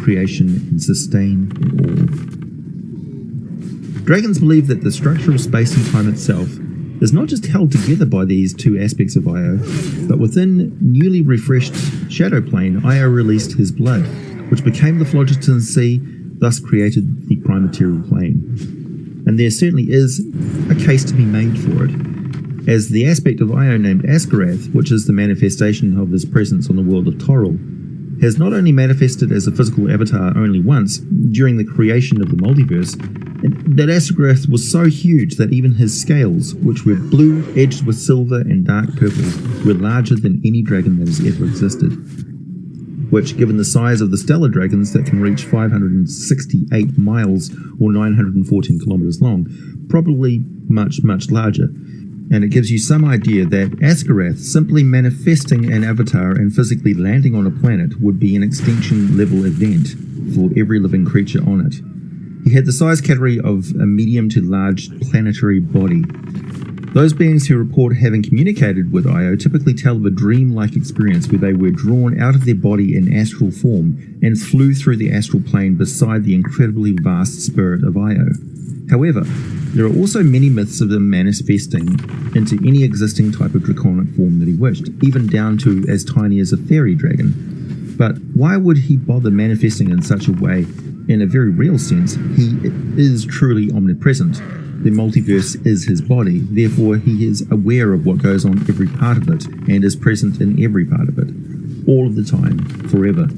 [SPEAKER 1] creation, and sustain it all. Dragons believe that the structure of space and time itself is not just held together by these two aspects of Io, but within newly refreshed Shadow Plane, Io released his blood, which became the Phlogiston Sea, thus created the Prime Material Plane. And there certainly is a case to be made for it, as the aspect of Io named Asgorath, which is the manifestation of his presence on the world of Toril, has not only manifested as a physical avatar only once, during the creation of the multiverse, that Asgorath was so huge that even his scales, which were blue, edged with silver and dark purple, were larger than any dragon that has ever existed. Which, given the size of the stellar dragons that can reach 568 miles or 914 kilometers long, probably much, much larger. And it gives you some idea that Asgorath simply manifesting an avatar and physically landing on a planet would be an extinction level event for every living creature on it. He had the size category of a medium to large planetary body. Those beings who report having communicated with Io typically tell of a dream-like experience where they were drawn out of their body in astral form and flew through the astral plane beside the incredibly vast spirit of Io. However, there are also many myths of him manifesting into any existing type of draconic form that he wished, even down to as tiny as a fairy dragon. But why would he bother manifesting in such a way? In a very real sense, he is truly omnipresent. The multiverse is his body, therefore he is aware of what goes on every part of it and is present in every part of it, all of the time, forever.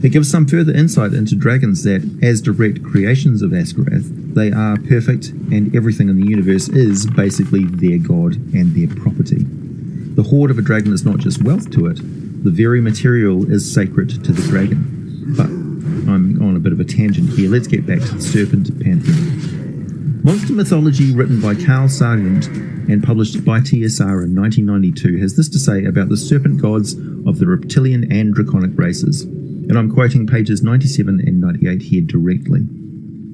[SPEAKER 1] It gives some further insight into dragons that, as direct creations of Askarath, they are perfect and everything in the universe is basically their god and their property. The hoard of a dragon is not just wealth to it, the very material is sacred to the dragon. But I'm on a bit of a tangent here, let's get back to the serpent pantheon. Monster Mythology, written by Carl Sargent and published by TSR in 1992, has this to say about the serpent gods of the reptilian and draconic races. And I'm quoting pages 97 and 98 here directly.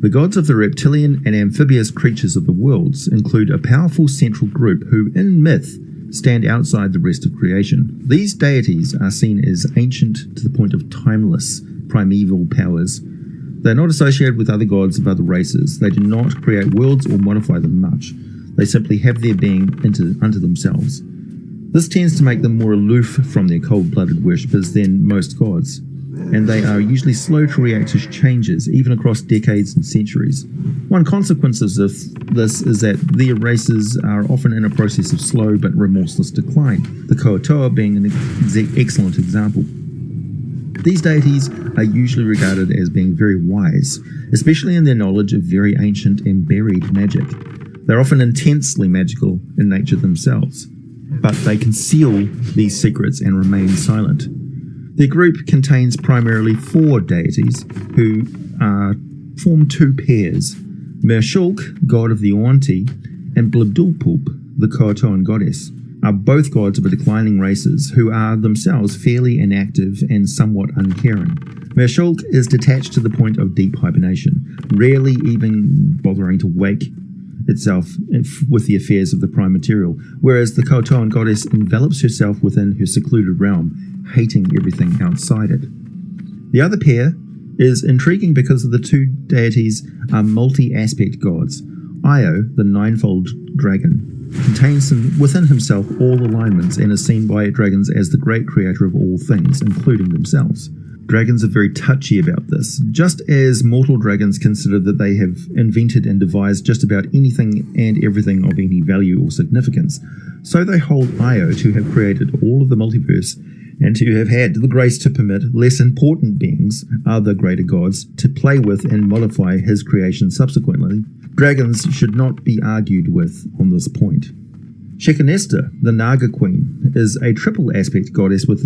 [SPEAKER 1] The gods of the reptilian and amphibious creatures of the worlds include a powerful central group who, in myth, stand outside the rest of creation. These deities are seen as ancient to the point of timeless, primeval powers. They are not associated with other gods of other races. They do not create worlds or modify them much. They simply have their being unto themselves. This tends to make them more aloof from their cold-blooded worshippers than most gods, and they are usually slow to react to changes, even across decades and centuries. One consequence of this is that their races are often in a process of slow but remorseless decline, the Koatoa being an excellent example. These deities are usually regarded as being very wise, especially in their knowledge of very ancient and buried magic. They're often intensely magical in nature themselves, but they conceal these secrets and remain silent. Their group contains primarily 4 deities who form 2 pairs: Mershulk, god of the Oanti, and Blibdulpulp, the Koatoan goddess, are both gods of declining races who are themselves fairly inactive and somewhat uncaring. Mershulk is detached to the point of deep hibernation, rarely even bothering to wake itself with the affairs of the prime material, whereas the Koatoan goddess envelops herself within her secluded realm, hating everything outside it. The other pair is intriguing because of the 2 deities are multi-aspect gods. Io, the ninefold dragon, contains within himself all alignments and is seen by dragons as the great creator of all things, including themselves. Dragons are very touchy about this. Just as mortal dragons consider that they have invented and devised just about anything and everything of any value or significance, so they hold Io to have created all of the multiverse and to have had the grace to permit less important beings, other greater gods, to play with and modify his creation subsequently. Dragons should not be argued with on this point. Shekinesta, the Naga Queen, is a triple aspect goddess with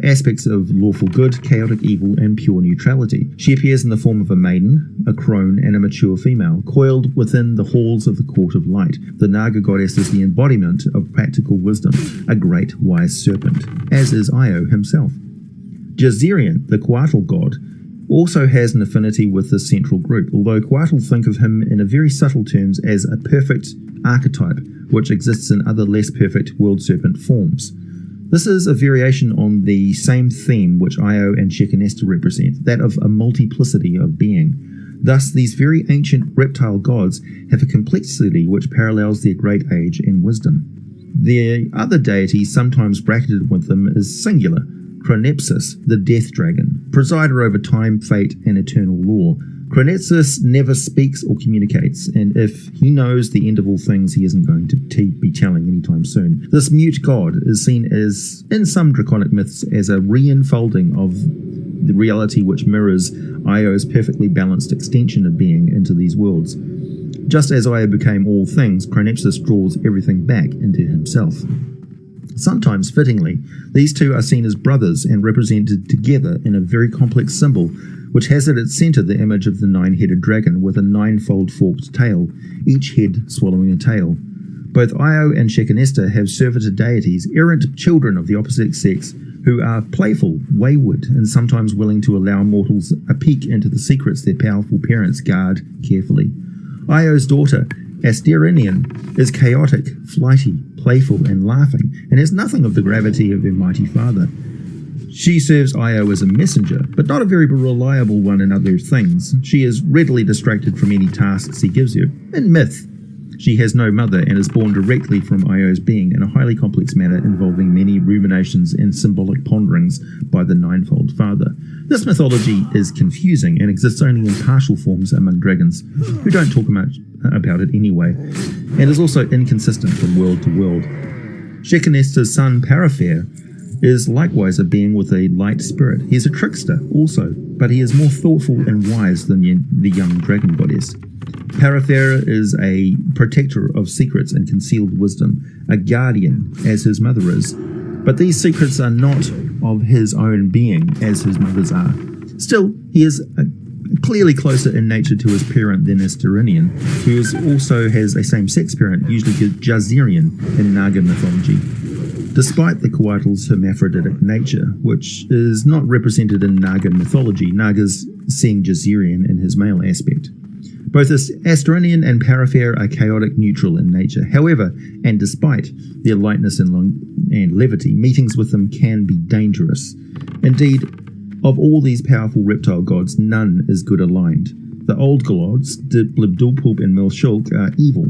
[SPEAKER 1] aspects of lawful good, chaotic evil, and pure neutrality. She appears in the form of a maiden, a crone, and a mature female, coiled within the halls of the Court of Light. The Naga goddess is the embodiment of practical wisdom, a great wise serpent, as is Io himself. Jazarian, the Coatl god, also has an affinity with this central group, although Coatl think of him in a very subtle terms as a perfect archetype which exists in other less perfect world serpent forms. This is a variation on the same theme which Io and Shekinesta represent, that of a multiplicity of being. Thus, these very ancient reptile gods have a complexity which parallels their great age and wisdom. The other deity sometimes bracketed with them is singular, Chronepsis, the death dragon, presider over time, fate, and eternal law. Chronepsis never speaks or communicates, and if he knows the end of all things, he isn't going to be telling anytime soon. This mute god is seen as, in some draconic myths, as a re-unfolding of the reality which mirrors Io's perfectly balanced extension of being into these worlds. Just as Io became all things, Chronepsis draws everything back into himself. Sometimes, fittingly, these two are seen as brothers and represented together in a very complex symbol, which has at its centre the image of the 9-headed dragon with a 9-fold forked tail, each head swallowing a tail. Both Io and Shekinesta have servitor deities, errant children of the opposite sex, who are playful, wayward, and sometimes willing to allow mortals a peek into the secrets their powerful parents guard carefully. Io's daughter, Asterinian, is chaotic, flighty, playful, and laughing, and has nothing of the gravity of her mighty father. She serves Io as a messenger, but not a very reliable one in other things. She is readily distracted from any tasks he gives her. In myth, she has no mother and is born directly from Io's being in a highly complex manner involving many ruminations and symbolic ponderings by the ninefold father. This mythology is confusing and exists only in partial forms among dragons, who don't talk much about it anyway, and is also inconsistent from world to world. Shekinesta's son Parafair is likewise a being with a light spirit. He is a trickster also, but he is more thoughtful and wise than the young dragon goddess. Parafair is a protector of secrets and concealed wisdom, a guardian as his mother is, but these secrets are not of his own being as his mother's are. Still, he is clearly closer in nature to his parent than Asterinian, who also has a same-sex parent, usually Jazarian in Naga mythology. Despite the Coatl's hermaphroditic nature, which is not represented in Naga mythology, Nagas seeing Jazarian in his male aspect. Both Asterinian and Parafair are chaotic neutral in nature. However, and despite their lightness and levity, meetings with them can be dangerous. Indeed, of all these powerful reptile gods, none is good aligned. The old gods, Blibdulpulp and Melshulk, are evil,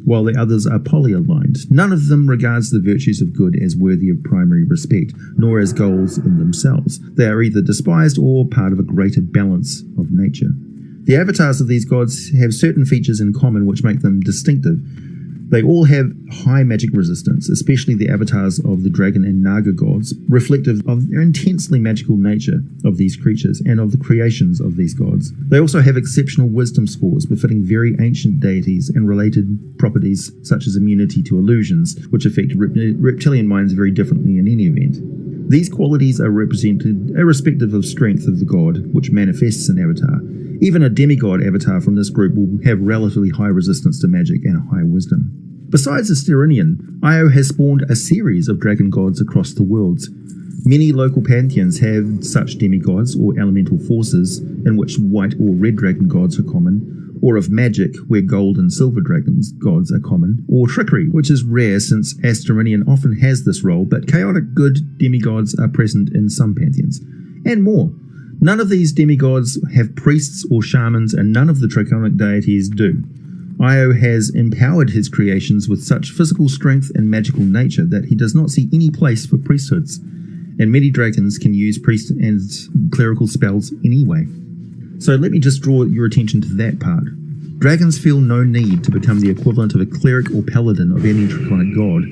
[SPEAKER 1] while the others are poly-aligned. None of them regards the virtues of good as worthy of primary respect, nor as goals in themselves. They are either despised or part of a greater balance of nature. The avatars of these gods have certain features in common which make them distinctive. They all have high magic resistance, especially the avatars of the dragon and Naga gods, reflective of their intensely magical nature of these creatures and of the creations of these gods. They also have exceptional wisdom scores befitting very ancient deities and related properties such as immunity to illusions, which affect reptilian minds very differently in any event. These qualities are represented irrespective of strength of the god, which manifests an avatar. Even a demigod avatar from this group will have relatively high resistance to magic and a high wisdom. Besides Asterinian, Io has spawned a series of dragon gods across the worlds. Many local pantheons have such demigods or elemental forces in which white or red dragon gods are common, or of magic where gold and silver dragons gods are common, or trickery, which is rare since Asterinian often has this role, but chaotic good demigods are present in some pantheons, and more. None of these demigods have priests or shamans, and none of the draconic deities do. Io has empowered his creations with such physical strength and magical nature that he does not see any place for priesthoods, and many dragons can use priest and clerical spells anyway. So let me just draw your attention to that part. Dragons feel no need to become the equivalent of a cleric or paladin of any draconic god.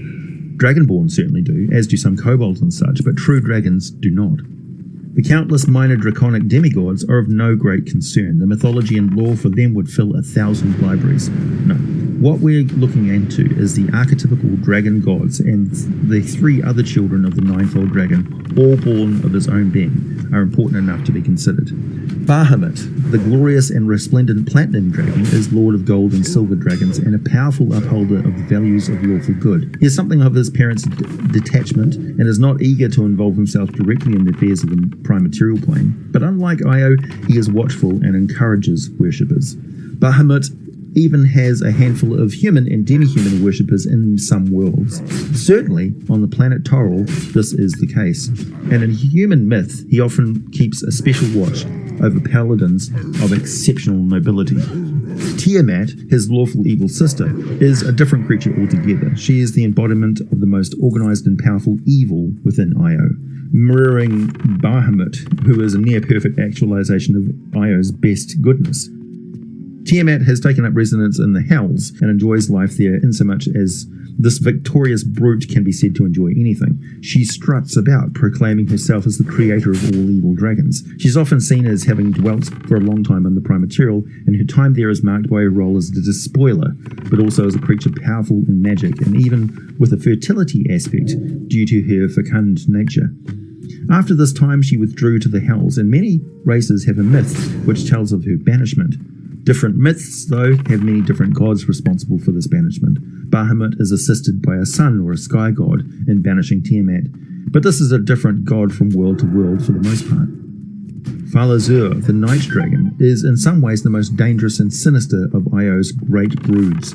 [SPEAKER 1] Dragonborn certainly do, as do some kobolds and such, but true dragons do not. The countless minor draconic demigods are of no great concern. The mythology and lore for them would fill 1,000 libraries. No. What we're looking into is the archetypical dragon gods and the 3 other children of the ninefold dragon, all born of his own being, are important enough to be considered. Bahamut, the glorious and resplendent platinum dragon, is lord of gold and silver dragons and a powerful upholder of the values of lawful good. He is something of his parents' detachment and is not eager to involve himself directly in the affairs of the prime material plane, but unlike Io, he is watchful and encourages worshippers. Bahamut even has a handful of human and demi-human worshippers in some worlds. Certainly, on the planet Toril, this is the case. And in human myth, he often keeps a special watch over paladins of exceptional nobility. Tiamat, his lawful evil sister, is a different creature altogether. She is the embodiment of the most organized and powerful evil within Io, mirroring Bahamut, who is a near-perfect actualization of Io's best goodness. Tiamat has taken up residence in the Hells and enjoys life there insomuch as this victorious brute can be said to enjoy anything. She struts about, proclaiming herself as the creator of all evil dragons. She's often seen as having dwelt for a long time in the prime material, and her time there is marked by her role as the despoiler, but also as a creature powerful in magic, and even with a fertility aspect due to her fecund nature. After this time she withdrew to the Hells, and many races have a myth which tells of her banishment. Different myths, though, have many different gods responsible for this banishment. Bahamut is assisted by a sun or a sky god in banishing Tiamat, But this is a different god from world to world for the most part. Falazur, the Night Dragon, is in some ways the most dangerous and sinister of Io's great broods.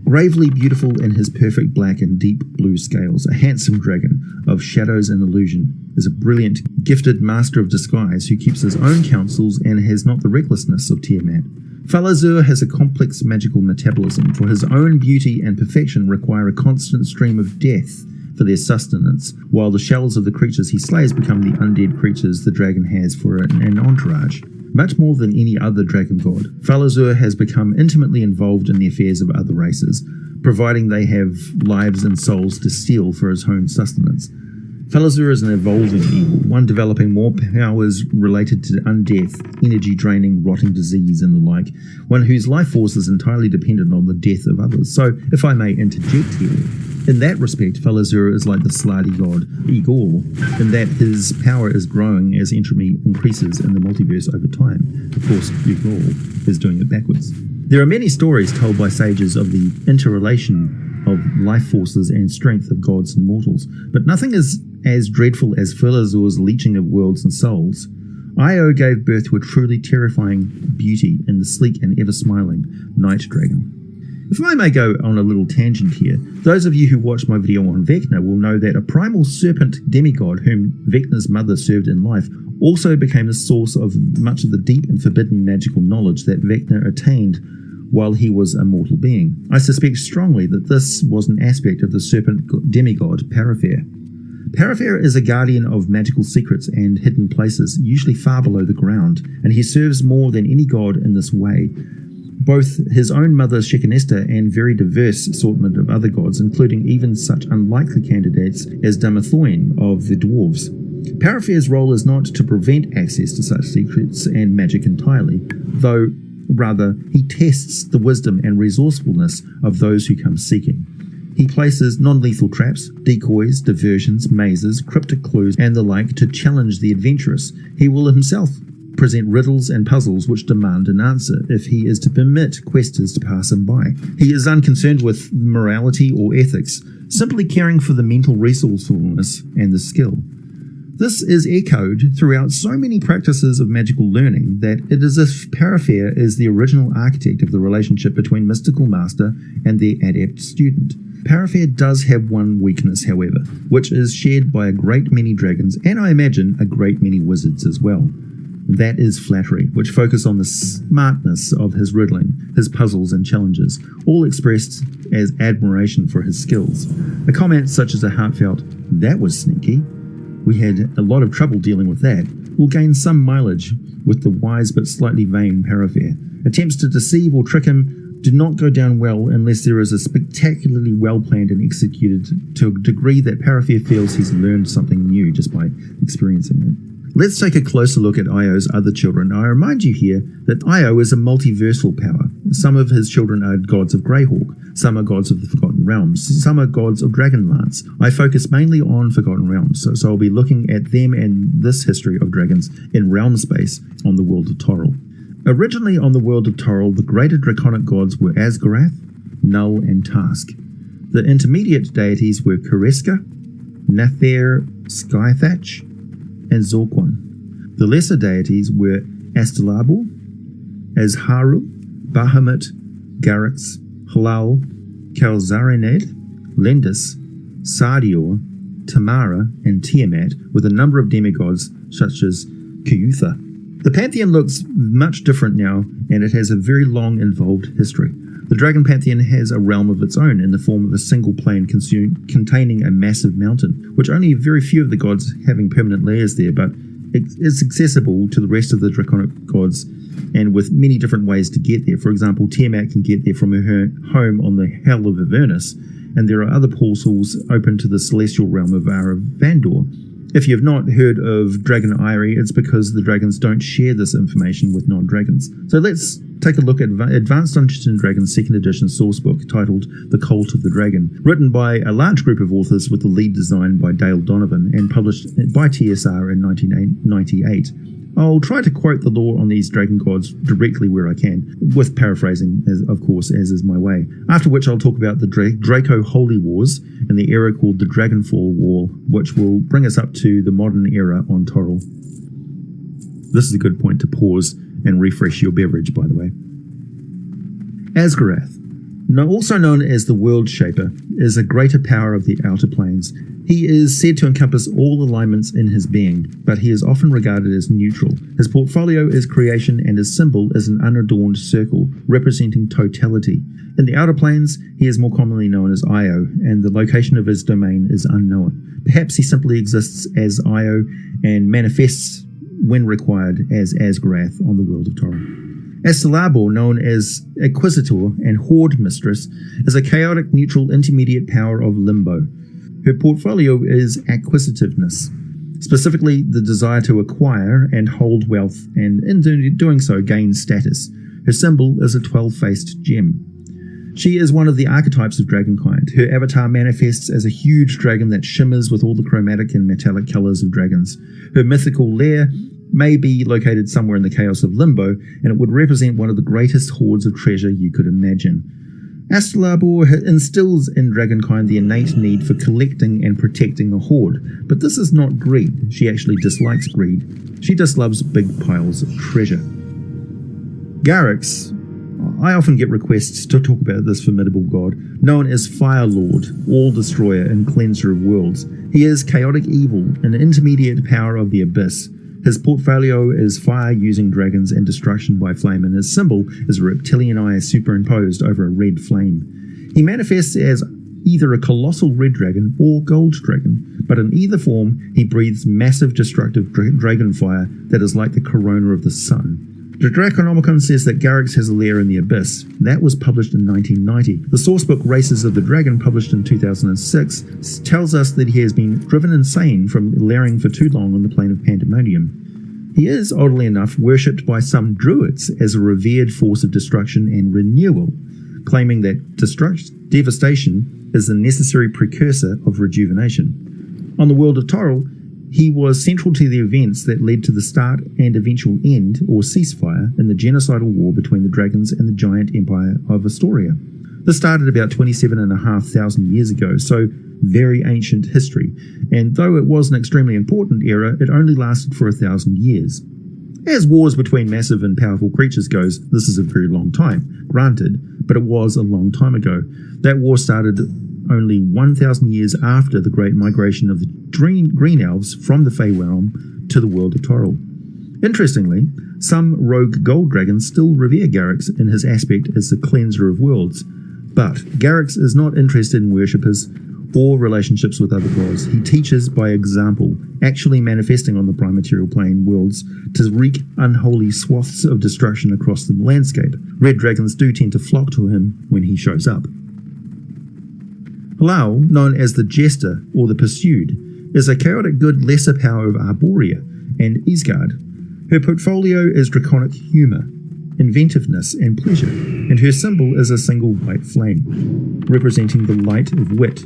[SPEAKER 1] Gravely beautiful in his perfect black and deep blue scales, a handsome dragon of shadows and illusion, is a brilliant, gifted master of disguise who keeps his own counsels and has not the recklessness of Tiamat. Falazur has a complex magical metabolism, for his own beauty and perfection require a constant stream of death for their sustenance, while the shells of the creatures he slays become the undead creatures the dragon has for an entourage. Much more than any other dragon god, Falazur has become intimately involved in the affairs of other races, providing they have lives and souls to steal for his own sustenance. Falazur is an evolving evil, one developing more powers related to undeath, energy-draining, rotting disease and the like, one whose life force is entirely dependent on the death of others. So, if I may interject here, in that respect, Falazur is like the Slardy god Igor, in that his power is growing as entropy increases in the multiverse over time. Of course, Igor is doing it backwards. There are many stories told by sages of the interrelation of life forces and strength of gods and mortals, but nothing is as dreadful as Falazur's leeching of worlds and souls. Io gave birth to a truly terrifying beauty in the sleek and ever-smiling Night Dragon. If I may go on a little tangent here, those of you who watched my video on Vecna will know that a primal serpent demigod whom Vecna's mother served in life also became the source of much of the deep and forbidden magical knowledge that Vecna attained while he was a mortal being. I suspect strongly that this was an aspect of the serpent demigod Parafair. Parafair is a guardian of magical secrets and hidden places, usually far below the ground, and he serves more than any god in this way both his own mother Shekinesta and very diverse assortment of other gods, including even such unlikely candidates as Damathoin of the dwarves. Parafair's role is not to prevent access to such secrets and magic entirely, though rather he tests the wisdom and resourcefulness of those who come seeking. He places non-lethal traps, decoys, diversions, mazes, cryptic clues, and the like to challenge the adventurous. He will himself present riddles and puzzles which demand an answer if he is to permit questers to pass him by. He is unconcerned with morality or ethics, simply caring for the mental resourcefulness and the skill. This is echoed throughout so many practices of magical learning that it is as if Parafair is the original architect of the relationship between mystical master and their adept student. Parafair does have one weakness, however, which is shared by a great many dragons and I imagine a great many wizards as well. That is flattery, which focus on the smartness of his riddling, his puzzles and challenges, all expressed as admiration for his skills. A comment such as a heartfelt, "That was sneaky. We had a lot of trouble dealing with that," will gain some mileage with the wise but slightly vain Parafair. Attempts to deceive or trick him do not go down well unless there is a spectacularly well planned and executed to a degree that Parafair feels he's learned something new just by experiencing it. Let's take a closer look at Io's other children. I remind you here that Io is a multiversal power. Some of his children are gods of Greyhawk, some are gods of the Forgotten Realms, some are gods of Dragonlance. I focus mainly on Forgotten Realms, so I'll be looking at them and this history of dragons in realm space on the world of Toril. Originally on the world of Toril, the greater draconic gods were Asgarath, Null, and Task. The intermediate deities were Kareska, Nathair, Skythatch, and Zorquan. The lesser deities were Astalabor, Azharul, Bahamut, Garrux, Halal, Kalzarined, Lendis, Sardior, Tamara, and Tiamat, with a number of demigods such as Kuyutha. The pantheon looks much different now, and it has a very long involved history. The dragon pantheon has a realm of its own in the form of a single plane containing a massive mountain, which only very few of the gods having permanent layers there, but it's accessible to the rest of the draconic gods and with many different ways to get there. For example, Tiamat can get there from her home on the Hell of Avernus, and there are other portals open to the celestial realm of Vandor. If you have not heard of Dragon Eyrie, it's because the dragons don't share this information with non-dragons. So let's take a look at Advanced Dungeons & Dragons 2nd edition sourcebook titled The Cult of the Dragon, written by a large group of authors with the lead design by Dale Donovan and published by TSR in 1998. I'll try to quote the lore on these dragon gods directly where I can, with paraphrasing, of course, as is my way. After which I'll talk about the Draco Holy Wars and the era called the Dragonfall War, which will bring us up to the modern era on Toril. This is a good point to pause and refresh your beverage, by the way. Azgarath, also known as the World Shaper, is a greater power of the Outer Planes. He is said to encompass all alignments in his being, but he is often regarded as neutral. His portfolio is creation and his symbol is an unadorned circle, representing totality. In the Outer Planes, he is more commonly known as Io, and the location of his domain is unknown. Perhaps he simply exists as Io and manifests when required as Azgarath on the world of Toril. Astalabor, known as Acquisitor and Horde Mistress, is a chaotic neutral intermediate power of Limbo. Her portfolio is acquisitiveness, specifically the desire to acquire and hold wealth, and in doing so gain status. Her symbol is a 12-faced gem. She is one of the archetypes of dragonkind. Her avatar manifests as a huge dragon that shimmers with all the chromatic and metallic colors of dragons. Her mythical lair may be located somewhere in the chaos of Limbo, and it would represent one of the greatest hoards of treasure you could imagine. Astalabor instills in dragonkind the innate need for collecting and protecting a hoard, but this is not greed. She actually dislikes greed. She just loves big piles of treasure. Garrux. I often get requests to talk about this formidable god, known as Fire Lord, All Destroyer and Cleanser of Worlds. He is chaotic evil, an intermediate power of the Abyss. His portfolio is fire using dragons and destruction by flame, and his symbol is a reptilian eye superimposed over a red flame. He manifests as either a colossal red dragon or gold dragon, but in either form he breathes massive destructive dragon fire that is like the corona of the sun. The Draconomicon says that Garrux has a lair in the Abyss. That was published in 1990. The sourcebook Races of the Dragon, published in 2006, tells us that he has been driven insane from lairing for too long on the plane of Pandemonium. He is, oddly enough, worshipped by some druids as a revered force of destruction and renewal, claiming that devastation is the necessary precursor of rejuvenation. On the world of Toril, he was central to the events that led to the start and eventual end, or ceasefire, in the genocidal war between the dragons and the giant empire of Astoria. This started about 27,500 years ago, so very ancient history, and though it was an extremely important era, it only lasted for 1,000 years. As wars between massive and powerful creatures goes, this is a very long time, granted, but it was a long time ago. That war started only 1,000 years after the great migration of the Green Elves from the Feyrealm to the world of Toril. Interestingly, some rogue gold dragons still revere Garrux in his aspect as the cleanser of worlds, but Garrux is not interested in worshippers or relationships with other gods. He teaches by example, actually manifesting on the prime material plane worlds to wreak unholy swaths of destruction across the landscape. Red dragons do tend to flock to him when he shows up. Halal, known as the Jester or the Pursued, is a chaotic good lesser power of Arborea and Isgard. Her portfolio is draconic humour, inventiveness and pleasure, and her symbol is a single white flame, representing the light of wit.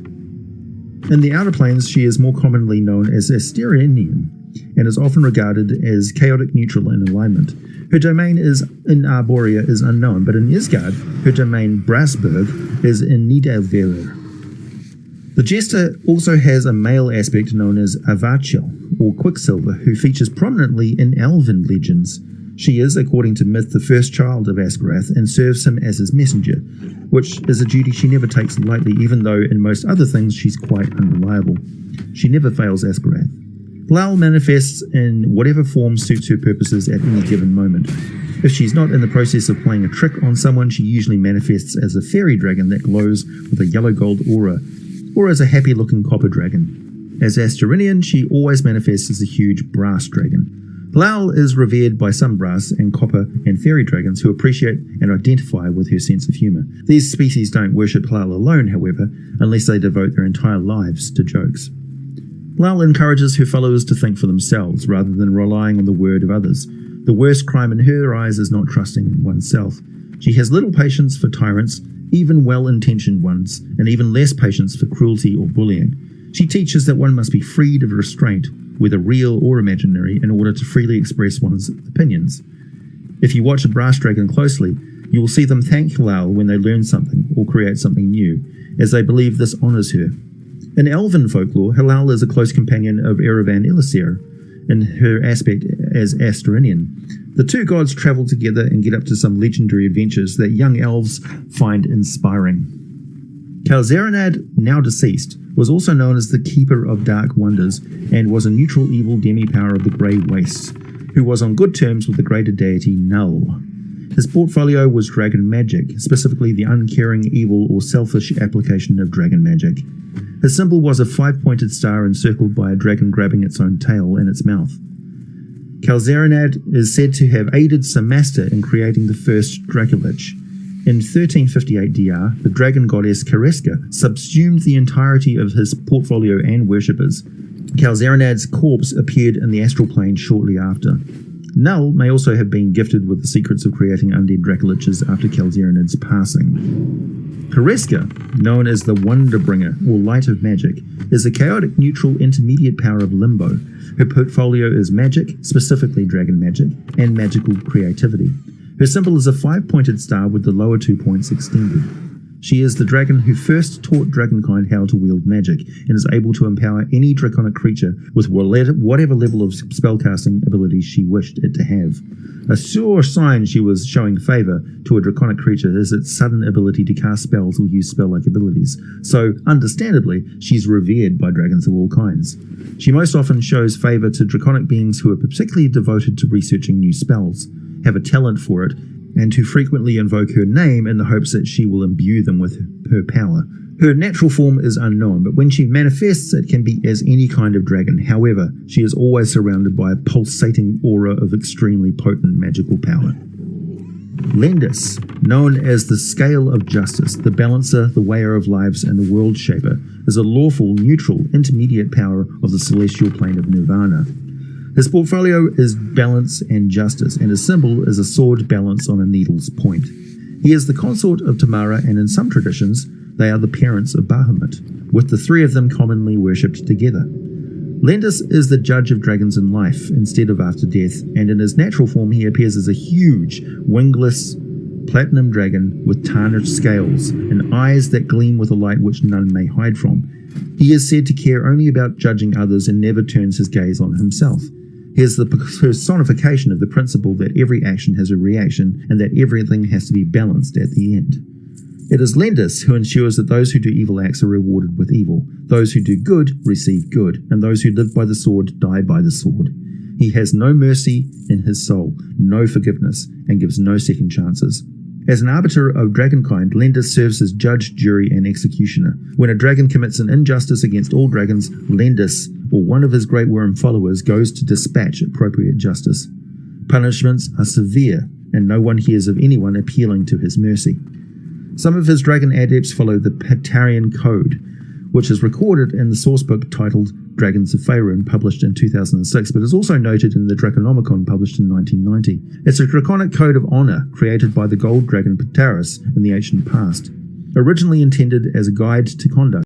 [SPEAKER 1] In the Outer Planes, she is more commonly known as Asterianian, and is often regarded as chaotic neutral in alignment. Her domain in Arborea is unknown, but in Isgard, her domain Brasburg is in Nidavellir. The Jester also has a male aspect known as Avachel, or Quicksilver, who features prominently in Elven legends. She is, according to myth, the first child of Azgarath and serves him as his messenger, which is a duty she never takes lightly, even though in most other things she's quite unreliable. She never fails Azgarath. Halal manifests in whatever form suits her purposes at any given moment. If she's not in the process of playing a trick on someone, she usually manifests as a fairy dragon that glows with a yellow-gold aura, or as a happy-looking copper dragon. As Asterinian, she always manifests as a huge brass dragon. Halal is revered by some brass and copper and fairy dragons who appreciate and identify with her sense of humour. These species don't worship Halal alone, however, unless they devote their entire lives to jokes. Halal encourages her followers to think for themselves, rather than relying on the word of others. The worst crime in her eyes is not trusting in oneself. She has little patience for tyrants, even well-intentioned ones, and even less patience for cruelty or bullying. She teaches that one must be freed of restraint, whether real or imaginary, in order to freely express one's opinions. If you watch a brass dragon closely, you will see them thank Halal when they learn something or create something new, as they believe this honours her. In elven folklore, Halal is a close companion of Erevan Ilisir in her aspect as Asterinian. The two gods travel together and get up to some legendary adventures that young elves find inspiring. Kalzarinad, now deceased, was also known as the Keeper of Dark Wonders and was a neutral evil demi-power of the Grey Wastes, who was on good terms with the greater deity Null. His portfolio was dragon magic, specifically the uncaring, evil, or selfish application of dragon magic. His symbol was a 5-pointed star encircled by a dragon grabbing its own tail in its mouth. Kalzarinad is said to have aided Samasta in creating the first Draculich. In 1358 DR, the dragon goddess Kareska subsumed the entirety of his portfolio and worshippers. Kalzarinad's corpse appeared in the astral plane shortly after. Null may also have been gifted with the secrets of creating undead Draculiches after Kalzarinad's passing. Kareska, known as the Wonderbringer or Light of Magic, is a chaotic neutral intermediate power of Limbo. Her portfolio is magic, specifically dragon magic, and magical creativity. Her symbol is a 5-pointed star with the lower 2 points extended. She is the dragon who first taught dragonkind how to wield magic, and is able to empower any draconic creature with whatever level of spellcasting abilities she wished it to have. A sure sign she was showing favour to a draconic creature is its sudden ability to cast spells or use spell-like abilities, so, understandably, she's revered by dragons of all kinds. She most often shows favour to draconic beings who are particularly devoted to researching new spells, have a talent for it, and who frequently invoke her name in the hopes that she will imbue them with her power. Her natural form is unknown, but when she manifests it can be as any kind of dragon. However, she is always surrounded by a pulsating aura of extremely potent magical power. Lendis, known as the Scale of Justice, the Balancer, the Weigher of Lives, and the World Shaper, is a lawful, neutral, intermediate power of the celestial plane of Nirvana. His portfolio is balance and justice, and his symbol is a sword balanced on a needle's point. He is the consort of Tamara, and in some traditions, they are the parents of Bahamut, with the three of them commonly worshipped together. Lendis is the judge of dragons in life instead of after death, and in his natural form he appears as a huge, wingless, platinum dragon with tarnished scales and eyes that gleam with a light which none may hide from. He is said to care only about judging others and never turns his gaze on himself. He is the personification of the principle that every action has a reaction and that everything has to be balanced at the end. It is Lendis who ensures that those who do evil acts are rewarded with evil, those who do good receive good, and those who live by the sword die by the sword. He has no mercy in his soul, no forgiveness, and gives no second chances. As an arbiter of dragonkind, Lendis serves as judge, jury, and executioner. When a dragon commits an injustice against all dragons, Lendis, or one of his Great Worm followers, goes to dispatch appropriate justice. Punishments are severe, and no one hears of anyone appealing to his mercy. Some of his dragon adepts follow the Patarian Code, which is recorded in the sourcebook titled Dragons of Faerun, published in 2006, but is also noted in the Draconomicon, published in 1990. It's a draconic code of honor created by the gold dragon Pataris in the ancient past, originally intended as a guide to conduct.